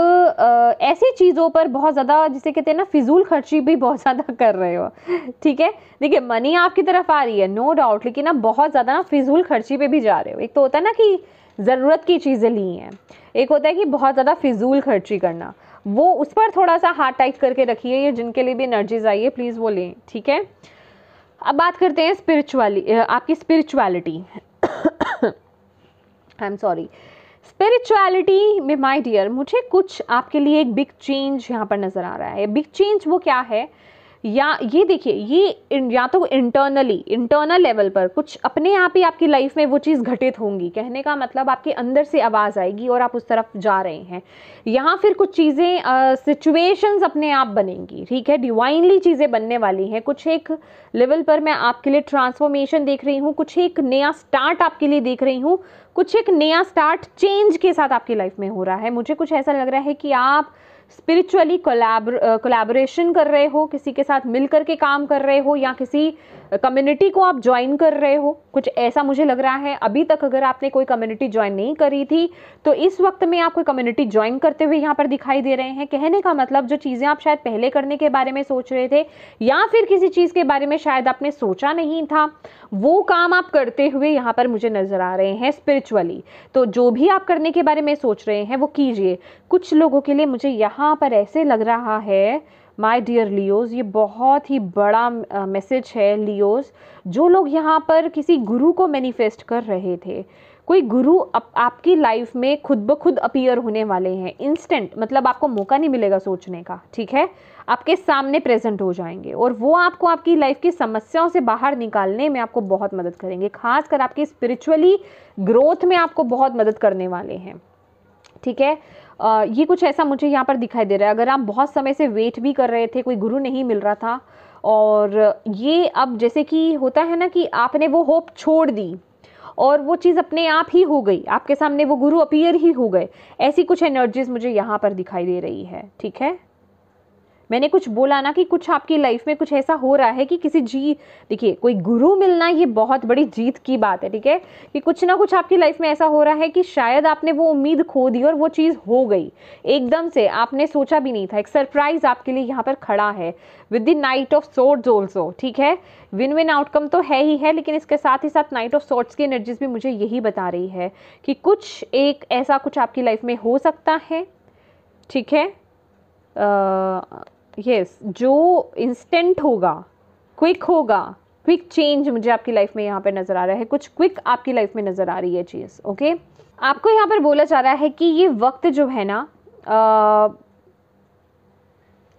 [SPEAKER 1] ऐसी चीज़ों पर बहुत ज़्यादा, जिसे कहते हैं ना, फिजूल खर्ची भी बहुत ज़्यादा कर रहे हो, ठीक है। देखिए, मनी आपकी तरफ आ रही है, नो डाउट, लेकिन आप बहुत ज़्यादा ना फिजूल खर्ची पे भी जा रहे हो। एक तो होता है ना कि ज़रूरत की चीज़ें ली हैं, एक होता है कि बहुत ज़्यादा फिजूल खर्ची करना, वो उस पर थोड़ा सा हाथ टाइट करके रखिए। ये जिनके लिए भी एनर्जीज आई है प्लीज़ वो लें, ठीक है। अब बात करते हैं आपकी spirituality. I am sorry, spirituality में माय डियर, मुझे कुछ आपके लिए एक बिग चेंज यहाँ पर नज़र आ रहा है। बिग चेंज वो क्या है, या ये देखिए, ये या तो इंटरनल लेवल पर कुछ अपने आप ही आपकी लाइफ में वो चीज़ घटित होंगी। कहने का मतलब आपके अंदर से आवाज़ आएगी और आप उस तरफ जा रहे हैं, यहाँ फिर कुछ चीज़ें सिचुएशंस अपने आप बनेंगी, ठीक है। डिवाइनली चीज़ें बनने वाली हैं। कुछ एक लेवल पर मैं आपके लिए ट्रांसफॉर्मेशन देख रही हूँ, कुछ एक नया स्टार्ट आपके लिए देख रही हूँ, कुछ एक नया स्टार्ट चेंज के साथ आपकी लाइफ में हो रहा है। मुझे कुछ ऐसा लग रहा है कि आप स्पिरिचुअली कोलैबोरेशन कर रहे हो, किसी के साथ मिल करके काम कर रहे हो, या किसी कम्युनिटी को आप ज्वाइन कर रहे हो, कुछ ऐसा मुझे लग रहा है। अभी तक अगर आपने कोई कम्युनिटी ज्वाइन नहीं करी थी तो इस वक्त में आप कोई कम्युनिटी ज्वाइन करते हुए यहाँ पर दिखाई दे रहे हैं। कहने का मतलब जो चीज़ें आप शायद पहले करने के बारे में सोच रहे थे, या फिर किसी चीज़ के बारे में शायद आपने सोचा नहीं था, वो काम आप करते हुए यहाँ पर मुझे नज़र आ रहे हैं स्पिरिचुअली। तो जो भी आप करने के बारे में सोच रहे हैं वो कीजिए। कुछ लोगों के लिए मुझे यहाँ पर ऐसे लग रहा है माय डियर लियोज, ये बहुत ही बड़ा मैसेज है लियोज। जो लोग यहाँ पर किसी गुरु को मैनिफेस्ट कर रहे थे, कोई गुरु आपकी लाइफ में खुद ब खुद अपीयर होने वाले हैं, इंस्टेंट, मतलब आपको मौका नहीं मिलेगा सोचने का, ठीक है, आपके सामने प्रेजेंट हो जाएंगे और वो आपको आपकी लाइफ की समस्याओं से बाहर निकालने में आपको बहुत मदद करेंगे, खासकर आपकी स्पिरिचुअली ग्रोथ में आपको बहुत मदद करने वाले हैं, ठीक है। ये कुछ ऐसा मुझे यहाँ पर दिखाई दे रहा है। अगर आप बहुत समय से वेट भी कर रहे थे, कोई गुरु नहीं मिल रहा था, और ये अब जैसे कि होता है ना कि आपने वो होप छोड़ दी और वो चीज़ अपने आप ही हो गई, आपके सामने वो गुरु अपीयर ही हो गए, ऐसी कुछ एनर्जीज मुझे यहाँ पर दिखाई दे रही है, ठीक है। मैंने कुछ बोला ना कि कुछ आपकी लाइफ में कुछ ऐसा हो रहा है कि देखिए, कोई गुरु मिलना ये बहुत बड़ी जीत की बात है, ठीक है, कि कुछ ना कुछ आपकी लाइफ में ऐसा हो रहा है कि शायद आपने वो उम्मीद खो दी और वो चीज़ हो गई एकदम से, आपने सोचा भी नहीं था, एक सरप्राइज आपके लिए यहाँ पर खड़ा है with the night of swords also, ठीक है। विन विन आउटकम तो है ही है, लेकिन इसके साथ ही साथ नाइट ऑफ सोर्ड्स की एनर्जीज भी मुझे यही बता रही है कि कुछ एक ऐसा कुछ आपकी लाइफ में हो सकता है, ठीक है, यस, जो इंस्टेंट होगा, क्विक होगा, क्विक चेंज मुझे आपकी लाइफ में यहाँ पे नज़र आ रहा है, कुछ क्विक आपकी लाइफ में नज़र आ रही है चीज़, ओके। आपको यहाँ पर बोला जा रहा है कि ये वक्त जो है ना,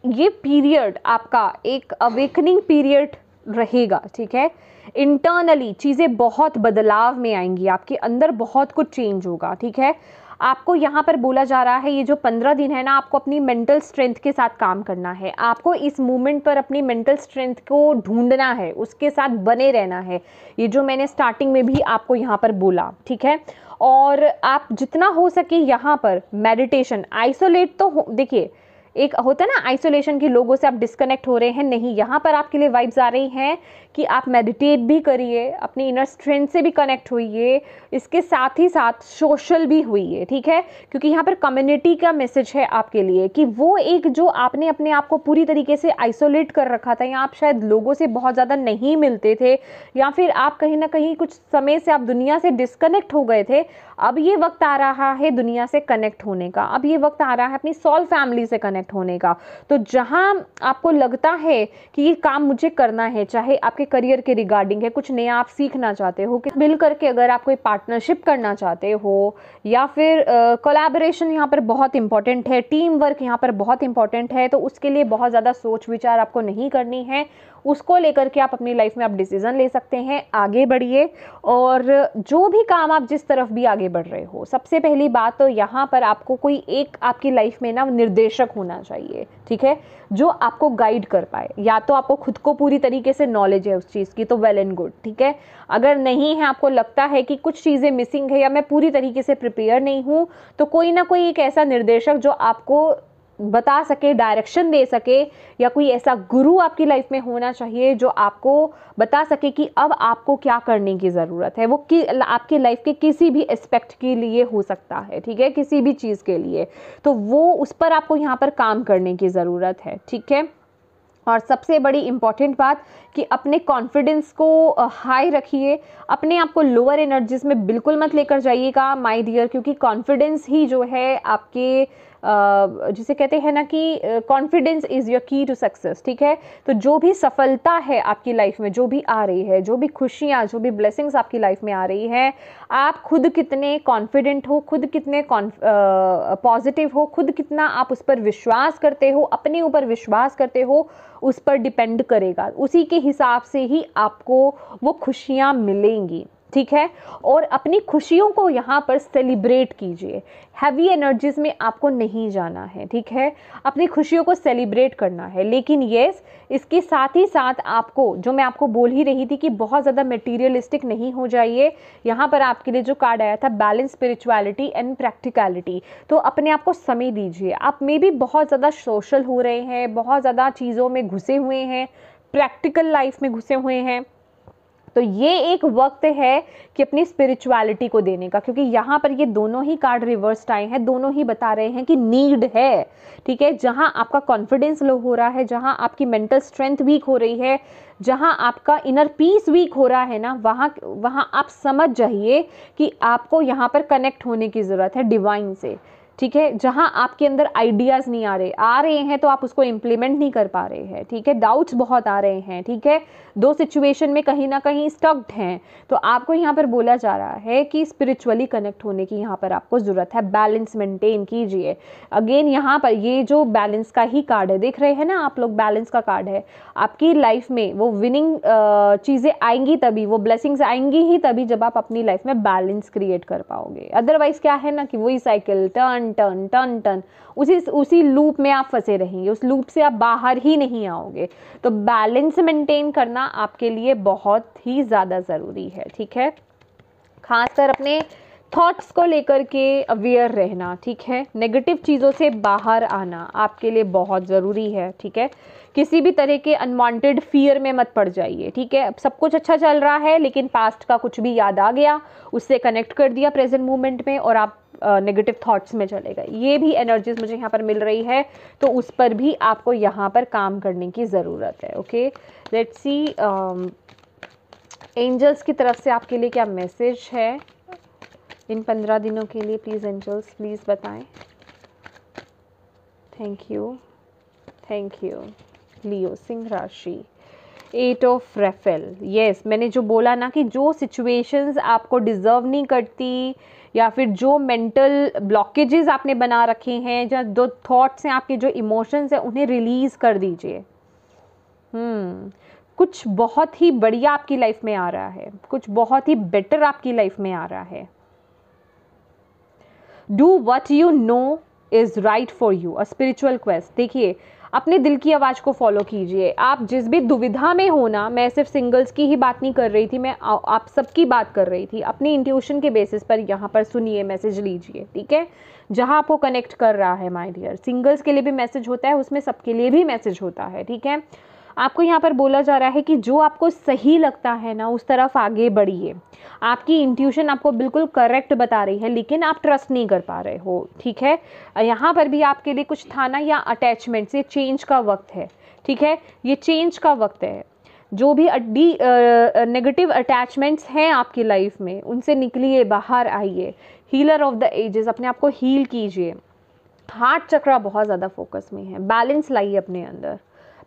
[SPEAKER 1] ये पीरियड आपका एक अवेकनिंग पीरियड रहेगा, ठीक है। इंटरनली चीज़ें बहुत बदलाव में आएंगी, आपके अंदर बहुत कुछ चेंज होगा, ठीक है। आपको यहाँ पर बोला जा रहा है ये जो 15 दिन है ना, आपको अपनी मेंटल स्ट्रेंथ के साथ काम करना है, आपको इस मूवमेंट पर अपनी मेंटल स्ट्रेंथ को ढूंढना है, उसके साथ बने रहना है, ये जो मैंने स्टार्टिंग में भी आपको यहाँ पर बोला, ठीक है। और आप जितना हो सके यहाँ पर मेडिटेशन, आइसोलेट तो देखिए, एक होता है ना आइसोलेशन की, लोगों से आप डिस्कनेक्ट हो रहे हैं, नहीं, यहाँ पर आपके लिए वाइब्स आ रही हैं कि आप मेडिटेट भी करिए, अपनी इनर स्ट्रेंथ से भी कनेक्ट होइए, इसके साथ ही साथ सोशल भी होइए, ठीक है, क्योंकि यहाँ पर कम्युनिटी का मैसेज है आपके लिए कि वो एक जो आपने अपने आप को पूरी तरीके से आइसोलेट कर रखा था, या आप शायद लोगों से बहुत ज़्यादा नहीं मिलते थे, या फिर आप कहीं ना कहीं कुछ समय से आप दुनिया से डिस्कनेक्ट हो गए थे, अब ये वक्त आ रहा है दुनिया से कनेक्ट होने का, अब ये वक्त आ रहा है अपनी सोल फैमिली से कनेक्ट होने का। तो जहां आपको लगता है कि ये काम मुझे करना है, चाहे आपके करियर के रिगार्डिंग है, कुछ नया आप सीखना चाहते हो, कि मिल करके अगर आप कोई पार्टनरशिप करना चाहते हो, या फिर कोलैबोरेशन यहाँ पर बहुत इंपॉर्टेंट है, टीम वर्क यहाँ पर बहुत इंपॉर्टेंट है, तो उसके लिए बहुत ज़्यादा सोच विचार आपको नहीं करनी है, उसको लेकर के आप अपनी लाइफ में आप डिसीजन ले सकते हैं, आगे बढ़िए। और जो भी काम आप जिस तरफ भी आगे बढ़ रहे हो, सबसे पहली बात तो यहाँ पर आपको कोई एक आपकी लाइफ में ना निर्देशक होना चाहिए, ठीक है, जो आपको गाइड कर पाए। या तो आपको खुद को पूरी तरीके से नॉलेज है उस चीज़ की, तो वेल एंड गुड, ठीक है। अगर नहीं है, आपको लगता है कि कुछ चीज़ें मिसिंग है या मैं पूरी तरीके से प्रिपेयर नहीं हूँ, तो कोई ना कोई एक ऐसा निर्देशक जो आपको बता सके, डायरेक्शन दे सके, या कोई ऐसा गुरु आपकी लाइफ में होना चाहिए जो आपको बता सके कि अब आपको क्या करने की ज़रूरत है। वो आपकी लाइफ के किसी भी एस्पेक्ट के लिए हो सकता है, ठीक है, किसी भी चीज़ के लिए, तो वो उस पर आपको यहाँ पर काम करने की ज़रूरत है, ठीक है। और सबसे बड़ी इंपॉर्टेंट बात कि अपने कॉन्फिडेंस को हाई रखिए, अपने आप को लोअर एनर्जीज में बिल्कुल मत लेकर जाइएगा माय डियर, क्योंकि कॉन्फिडेंस ही जो है आपके जिसे कहते हैं ना कि कॉन्फिडेंस इज़ योर की टू सक्सेस, ठीक है। तो जो भी सफलता है आपकी लाइफ में, जो भी आ रही है, जो भी खुशियाँ, जो भी ब्लेसिंग्स आपकी लाइफ में आ रही है, आप खुद कितने कॉन्फिडेंट हो, खुद कितने पॉजिटिव हो, खुद कितना आप उस पर विश्वास करते हो, अपने ऊपर विश्वास करते हो, उस पर डिपेंड करेगा, उसी के हिसाब से ही आपको वो खुशियाँ मिलेंगी, ठीक है। और अपनी खुशियों को यहाँ पर सेलिब्रेट कीजिए, हैवी एनर्जीज में आपको नहीं जाना है, ठीक है, अपनी खुशियों को सेलिब्रेट करना है। लेकिन यस, इसके साथ ही साथ आपको, जो मैं आपको बोल ही रही थी कि बहुत ज़्यादा मटेरियलिस्टिक नहीं हो जाइए। यहाँ पर आपके लिए जो कार्ड आया था, बैलेंस स्पिरिचुअलिटी एंड प्रैक्टिकलिटी, तो अपने आप को समय दीजिए। आप में भी बहुत ज़्यादा सोशल हो रहे हैं, बहुत ज़्यादा चीज़ों में घुसे हुए हैं, प्रैक्टिकल लाइफ में घुसे हुए हैं, तो ये एक वक्त है कि अपनी स्पिरिचुअलिटी को देने का, क्योंकि यहाँ पर ये दोनों ही कार्ड रिवर्स्ड आए हैं, दोनों ही बता रहे हैं कि नीड है, ठीक है। जहाँ आपका कॉन्फिडेंस लो हो रहा है, जहाँ आपकी मेंटल स्ट्रेंथ वीक हो रही है, जहाँ आपका इनर पीस वीक हो रहा है ना, वहाँ आप समझ जाइए कि आपको यहाँ पर कनेक्ट होने की ज़रूरत है डिवाइन से, ठीक है, जहां आपके अंदर आइडियाज़ नहीं आ रहे हैं तो आप उसको इम्प्लीमेंट नहीं कर पा रहे हैं, ठीक है, डाउट्स बहुत आ रहे हैं, ठीक है, दो सिचुएशन में कहीं ना कहीं स्टक्ड हैं, तो आपको यहाँ पर बोला जा रहा है कि स्पिरिचुअली कनेक्ट होने की यहाँ पर आपको ज़रूरत है, बैलेंस मेंटेन कीजिए। अगेन यहाँ पर ये जो बैलेंस का ही कार्ड है, देख रहे हैं ना आप लोग, बैलेंस का कार्ड है। आपकी लाइफ में वो विनिंग चीज़ें आएंगी तभी, वो ब्लेसिंग्स आएंगी ही तभी जब आप अपनी लाइफ में बैलेंस क्रिएट कर पाओगे। अदरवाइज क्या है ना कि वही cycle turn turn turn turn, उसी लूप में आप फंसे रहेंगे, उस लूप से आप बाहर ही नहीं आओगे। तो बैलेंस मेंटेन करना आपके लिए बहुत ही ज़्यादा ज़रूरी है, ठीक है। खासकर अपने थॉट्स को लेकर के अवेयर रहना, ठीक है, नेगेटिव चीज़ों से बाहर आना आपके लिए बहुत ज़रूरी है, ठीक है। किसी भी तरह के अनवांटेड फियर में मत पड़ जाइए, ठीक है। अब सब कुछ अच्छा चल रहा है लेकिन पास्ट का कुछ भी याद आ गया, उससे कनेक्ट कर दिया प्रेजेंट मोमेंट में और आप नेगेटिव थॉट्स में चले गए। ये भी एनर्जीज मुझे यहाँ पर मिल रही है, तो उस पर भी आपको यहाँ पर काम करने की ज़रूरत है। ओके, लेट्स सी एंजल्स की तरफ से आपके लिए क्या मैसेज है इन 15 दिनों के लिए। प्लीज़ एंजल्स प्लीज़ बताएं। Thank you, thank you. Leo, सिंह राशि, 8 ऑफ रेफेल। यस, मैंने जो बोला ना कि जो सिचुएशंस आपको डिज़र्व नहीं करती या फिर जो मेंटल ब्लॉकेजेस आपने बना रखे हैं, या जो थॉट्स हैं आपके, जो इमोशंस हैं, उन्हें रिलीज़ कर दीजिए। कुछ बहुत ही बढ़िया आपकी लाइफ में आ रहा है, कुछ बहुत ही बेटर आपकी लाइफ में आ रहा है। Do what you know is right for you, a spiritual quest. देखिए, अपने दिल की आवाज़ को फॉलो कीजिए। आप जिस भी दुविधा में हो ना, मैं सिर्फ सिंगल्स की ही बात नहीं कर रही थी, मैं आप सबकी बात कर रही थी। अपनी इंट्यूशन के बेसिस पर यहाँ पर सुनिए, मैसेज लीजिए, ठीक है, जहाँ आपको कनेक्ट कर रहा है माय डियर। सिंगल्स के लिए भी मैसेज होता है, उसमें सबके लिए भी मैसेज होता है, ठीक है। आपको यहाँ पर बोला जा रहा है कि जो आपको सही लगता है ना, उस तरफ आगे बढ़िए। आपकी इंट्यूशन आपको बिल्कुल करेक्ट बता रही है, लेकिन आप ट्रस्ट नहीं कर पा रहे हो, ठीक है। यहाँ पर भी आपके लिए कुछ था ना, या अटैचमेंट से चेंज का वक्त है, ठीक है, ये चेंज का वक्त है। जो भी नेगेटिव अटैचमेंट्स हैं आपकी लाइफ में, उनसे निकलिए, बाहर आइए। हीलर ऑफ द एजेस, अपने आप को हील कीजिए। हार्ट चक्रा बहुत ज़्यादा फोकस में है, बैलेंस लाइए अपने अंदर,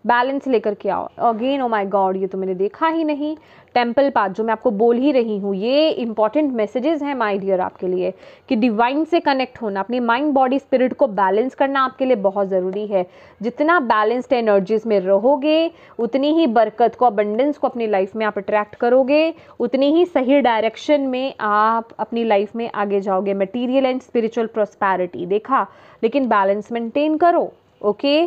[SPEAKER 1] बैलेंस लेकर के आओ। अगेन ओ माय गॉड, ये तो मैंने देखा ही नहीं। टेम्पल पाथ, जो मैं आपको बोल ही रही हूँ, ये इंपॉर्टेंट मैसेजेस हैं माय डियर आपके लिए, कि डिवाइन से कनेक्ट होना, अपनी माइंड बॉडी स्पिरिट को बैलेंस करना आपके लिए बहुत ज़रूरी है। जितना बैलेंस्ड एनर्जीज में रहोगे, उतनी ही बरकत को, अबंडेंस को अपनी लाइफ में आप अट्रैक्ट करोगे, उतनी ही सही डायरेक्शन में आप अपनी लाइफ में आगे जाओगे। मटीरियल एंड स्पिरिचुअल प्रॉस्पेरिटी देखा, लेकिन बैलेंस मेंटेन करो। ओके,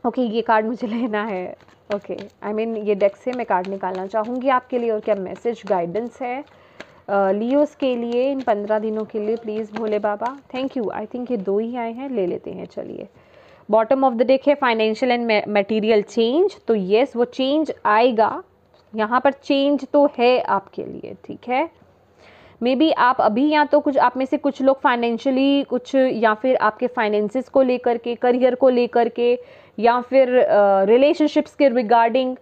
[SPEAKER 1] ओके, ये कार्ड मुझे लेना है। ओके, आई मीन ये डेक से मैं कार्ड निकालना चाहूँगी आपके लिए, और क्या मैसेज गाइडेंस है लियोस के लिए इन 15 दिनों के लिए। Please Bhole Baba, thank you. I think ये 2 ही आए हैं, ले लेते हैं। चलिए, बॉटम ऑफ द डेक है फाइनेंशियल एंड मटेरियल चेंज। तो येस, वो चेंज आएगा, यहाँ पर चेंज तो है आपके लिए, ठीक है। मे बी आप अभी, या तो कुछ आप में से कुछ लोग फाइनेंशियली कुछ, या फिर आपके फाइनेंसिस को लेकर के, करियर को लेकर के, या फिर रिलेशनशिप्स के रिगार्डिंग,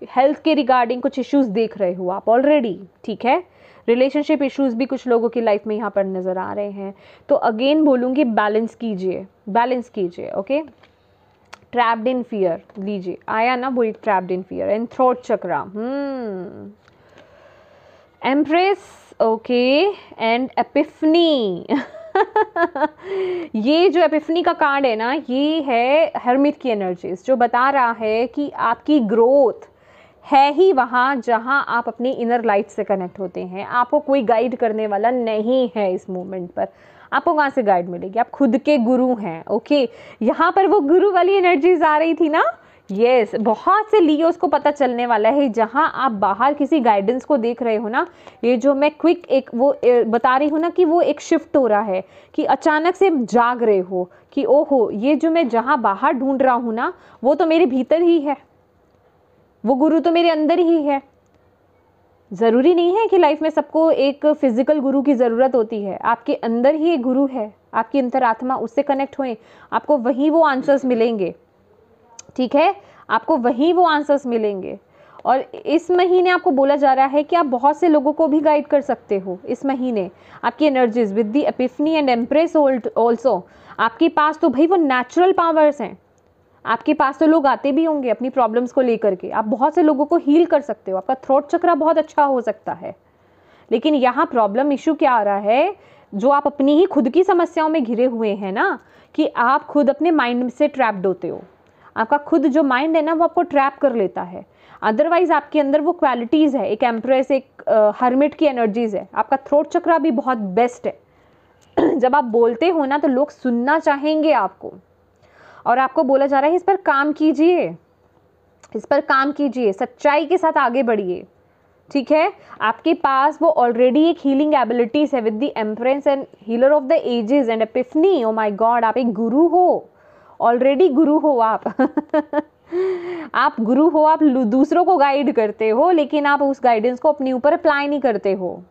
[SPEAKER 1] हेल्थ के रिगार्डिंग कुछ इश्यूज देख रहे हो आप ऑलरेडी, ठीक है। रिलेशनशिप इश्यूज भी कुछ लोगों की लाइफ में यहाँ पर नज़र आ रहे हैं। तो अगेन बोलूँगी, बैलेंस कीजिए, बैलेंस कीजिए। ओके, ट्रैप्ड इन फियर लीजिए, आया ना वो, trapped in fear and throat chakra, empress, okay, and Epiphany. ये जो एपिफनी का कार्ड है ना, ये है हर्मिट की एनर्जीज, जो बता रहा है कि आपकी ग्रोथ है ही वहाँ जहाँ आप अपनी इनर लाइफ से कनेक्ट होते हैं। आपको कोई गाइड करने वाला नहीं है इस मोमेंट पर। आपको कहाँ से गाइड मिलेगी? आप खुद के गुरु हैं। ओके, यहाँ पर वो गुरु वाली एनर्जीज आ रही थी ना। यस, बहुत से लियोस को पता चलने वाला है, जहाँ आप बाहर किसी गाइडेंस को देख रहे हो ना, ये जो मैं क्विक एक वो बता रही हूँ ना, कि वो एक शिफ्ट हो रहा है, कि अचानक से जाग रहे हो कि ओहो, ये जो मैं जहाँ बाहर ढूंढ रहा हूँ ना, वो तो मेरे भीतर ही है, वो गुरु तो मेरे अंदर ही है। ज़रूरी नहीं है कि लाइफ में सबको एक फिजिकल गुरु की ज़रूरत होती है। आपके अंदर ही एक गुरु है, आपकी अंतरात्मा, उससे कनेक्ट हुए, आपको वहीं वो आंसर्स मिलेंगे, ठीक है, आपको वहीं वो आंसर्स मिलेंगे। और इस महीने आपको बोला जा रहा है कि आप बहुत से लोगों को भी गाइड कर सकते हो। इस महीने आपकी energies with the Epiphany and empress also, आपके पास तो भाई वो नेचुरल पावर्स हैं, आपके पास तो लोग आते भी होंगे अपनी प्रॉब्लम्स को लेकर के, आप बहुत से लोगों को हील कर सकते हो, आपका थ्रोट चक्रा बहुत अच्छा हो सकता है। लेकिन यहाँ प्रॉब्लम इशू क्या आ रहा है, जो आप अपनी ही खुद की समस्याओं में घिरे हुए हैं ना, कि आप खुद अपने माइंड से ट्रैप्ड होते हो, आपका खुद जो माइंड है ना वो आपको ट्रैप कर लेता है। अदरवाइज आपके अंदर वो क्वालिटीज़ है, एक एम्प्रेस, एक हर्मिट की एनर्जीज है, आपका थ्रोट चक्रा भी बहुत बेस्ट है। जब आप बोलते हो ना तो लोग सुनना चाहेंगे आपको, और आपको बोला जा रहा है इस पर काम कीजिए, इस पर काम कीजिए, सच्चाई के साथ आगे बढ़िए, ठीक है। आपके पास वो ऑलरेडी एक हीलिंग एबिलिटीज है with the empress and healer of the ages and epiphany. Oh my God, आप एक गुरु हो, ऑलरेडी गुरु हो आप। आप गुरु हो, आप दूसरों को गाइड करते हो, लेकिन आप उस गाइडेंस को अपने ऊपर अप्लाई नहीं करते हो।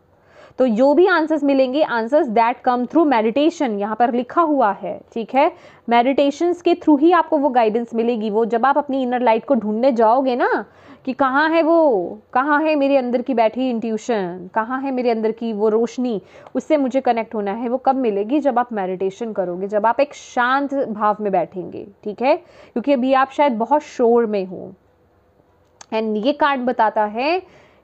[SPEAKER 1] तो जो भी आंसर्स मिलेंगे, answers that come through meditation, यहाँ पर लिखा हुआ है, ठीक है। मेडिटेशंस के थ्रू ही आपको वो गाइडेंस मिलेगी। वो जब आप अपनी इनर लाइट को ढूंढने जाओगे ना कि कहाँ है वो, कहाँ है मेरे अंदर की बैठी इंट्यूशन, कहाँ है मेरे अंदर की वो रोशनी, उससे मुझे कनेक्ट होना है, वो कब मिलेगी, जब आप मेडिटेशन करोगे, जब आप एक शांत भाव में बैठेंगे, ठीक है। क्योंकि अभी आप शायद बहुत शोर में हो। एंड ये कार्ड बताता है,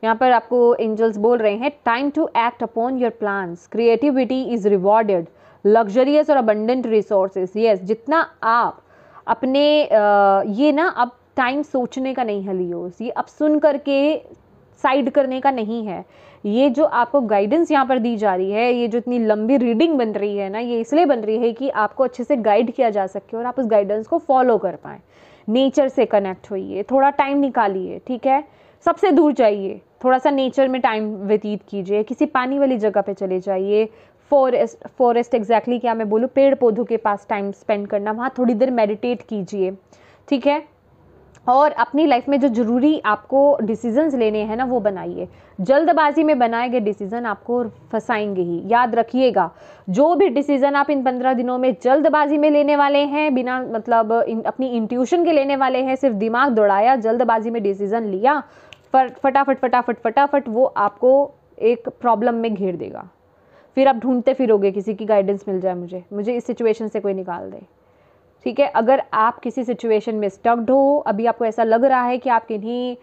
[SPEAKER 1] यहाँ पर आपको एंजल्स बोल रहे हैं, time to act upon your plans, creativity is rewarded, luxurious और अबंडेंट रिसोर्सेज। यस, जितना आप अपने ये ना, अब टाइम सोचने का नहीं है लियोस, ये अब सुन करके साइड करने का नहीं है। ये जो आपको गाइडेंस यहाँ पर दी जा रही है, ये जो इतनी लंबी रीडिंग बन रही है ना, ये इसलिए बन रही है कि आपको अच्छे से गाइड किया जा सके और आप उस गाइडेंस को फॉलो कर पाएँ। नेचर से कनेक्ट होइए, थोड़ा टाइम निकालिए, ठीक है। सबसे दूर जाइए, थोड़ा सा नेचर में टाइम व्यतीत कीजिए, किसी पानी वाली जगह पे चले जाइए, फॉरेस्ट एग्जैक्टली क्या मैं बोलूँ, पेड़ पौधों के पास टाइम स्पेंड करना, वहाँ थोड़ी देर मेडिटेट कीजिए, ठीक है। और अपनी लाइफ में जो ज़रूरी आपको डिसीजंस लेने हैं ना, वो बनाइए। जल्दबाजी में बनाए गए डिसीजन आपको फंसाएंगे ही, याद रखिएगा। जो भी डिसीजन आप इन 15 दिनों में जल्दबाजी में लेने वाले हैं, बिना मतलब अपनी इंट्यूशन के लेने वाले हैं, सिर्फ दिमाग दौड़ाया, जल्दबाजी में डिसीजन लिया, फटाफट फटाफट फटाफट, वो आपको एक प्रॉब्लम में घेर देगा। फिर आप ढूंढते फिरोगे किसी की गाइडेंस मिल जाए, मुझे इस सिचुएशन से कोई निकाल दे, ठीक है। अगर आप किसी सिचुएशन में स्टक्ड हो, अभी आपको ऐसा लग रहा है कि आप किन्हीं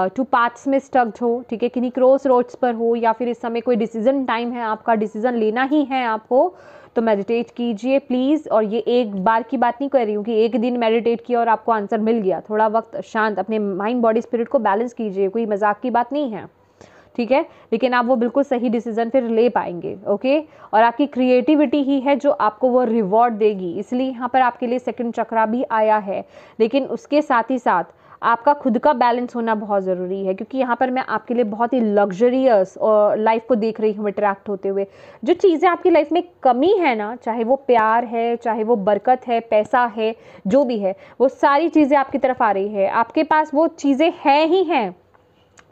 [SPEAKER 1] टू पाथ्स में स्टक्ड हो, ठीक है, किन्हीं क्रॉस रोड्स पर हो, या फिर इस समय कोई डिसीजन टाइम है, आपका डिसीजन लेना ही है आपको, तो मेडिटेट कीजिए प्लीज़। और ये एक बार की बात नहीं कर रही हूँ कि एक दिन मेडिटेट किया और आपको आंसर मिल गया। थोड़ा वक्त शांत, अपने माइंड बॉडी स्पिरिट को बैलेंस कीजिए, कोई मजाक की बात नहीं है, ठीक है। लेकिन आप वो बिल्कुल सही डिसीजन फिर ले पाएंगे, ओके। और आपकी क्रिएटिविटी ही है जो आपको वो रिवॉर्ड देगी, इसलिए यहाँ पर आपके लिए सेकंड चक्रा भी आया है। लेकिन उसके साथ ही साथ आपका खुद का बैलेंस होना बहुत ज़रूरी है, क्योंकि यहाँ पर मैं आपके लिए बहुत ही लग्जरियस और लाइफ को देख रही हूँ अट्रैक्ट होते हुए। जो चीज़ें आपकी लाइफ में कमी है ना, चाहे वो प्यार है, चाहे वो बरकत है, पैसा है, जो भी है, वो सारी चीज़ें आपकी तरफ आ रही है। आपके पास वो चीज़ें हैं ही हैं,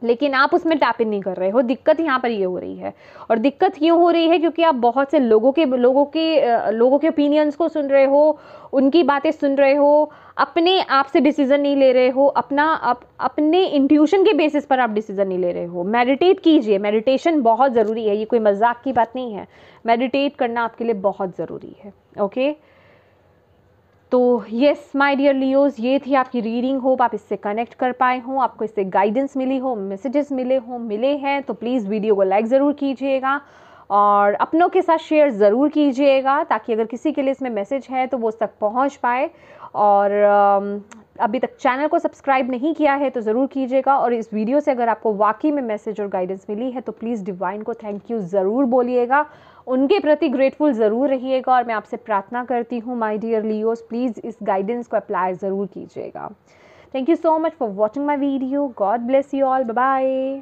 [SPEAKER 1] लेकिन आप उसमें टैप इन नहीं कर रहे हो। दिक्कत यहाँ पर ये हो रही है, और दिक्कत क्यों हो रही है, क्योंकि आप बहुत से लोगों के ओपिनियंस को सुन रहे हो, उनकी बातें सुन रहे हो, अपने आप से डिसीजन नहीं ले रहे हो, अपने इंट्यूशन के बेसिस पर आप डिसीजन नहीं ले रहे हो। मेडिटेट कीजिए, मेडिटेशन बहुत ज़रूरी है, ये कोई मजाक की बात नहीं है। मेडिटेट करना आपके लिए बहुत ज़रूरी है, ओके। तो येस माय डियर लियोज, ये थी आपकी रीडिंग। होप आप इससे कनेक्ट कर पाए हों, आपको इससे गाइडेंस मिली हो, मैसेजेस मिले हैं तो प्लीज़ वीडियो को लाइक ज़रूर कीजिएगा और अपनों के साथ शेयर ज़रूर कीजिएगा, ताकि अगर किसी के लिए इसमें मैसेज है तो वो उस तक पहुंच पाए। और अभी तक चैनल को सब्सक्राइब नहीं किया है तो ज़रूर कीजिएगा। और इस वीडियो से अगर आपको वाकई में मैसेज और गाइडेंस मिली है तो प्लीज़ डिवाइन को थैंक यू ज़रूर बोलिएगा, उनके प्रति ग्रेटफुल ज़रूर रहिएगा। और मैं आपसे प्रार्थना करती हूँ माय डियर लियोस, प्लीज़ इस गाइडेंस को अप्लाई ज़रूर कीजिएगा। Thank you so much for watching my video. God bless you all, bye bye.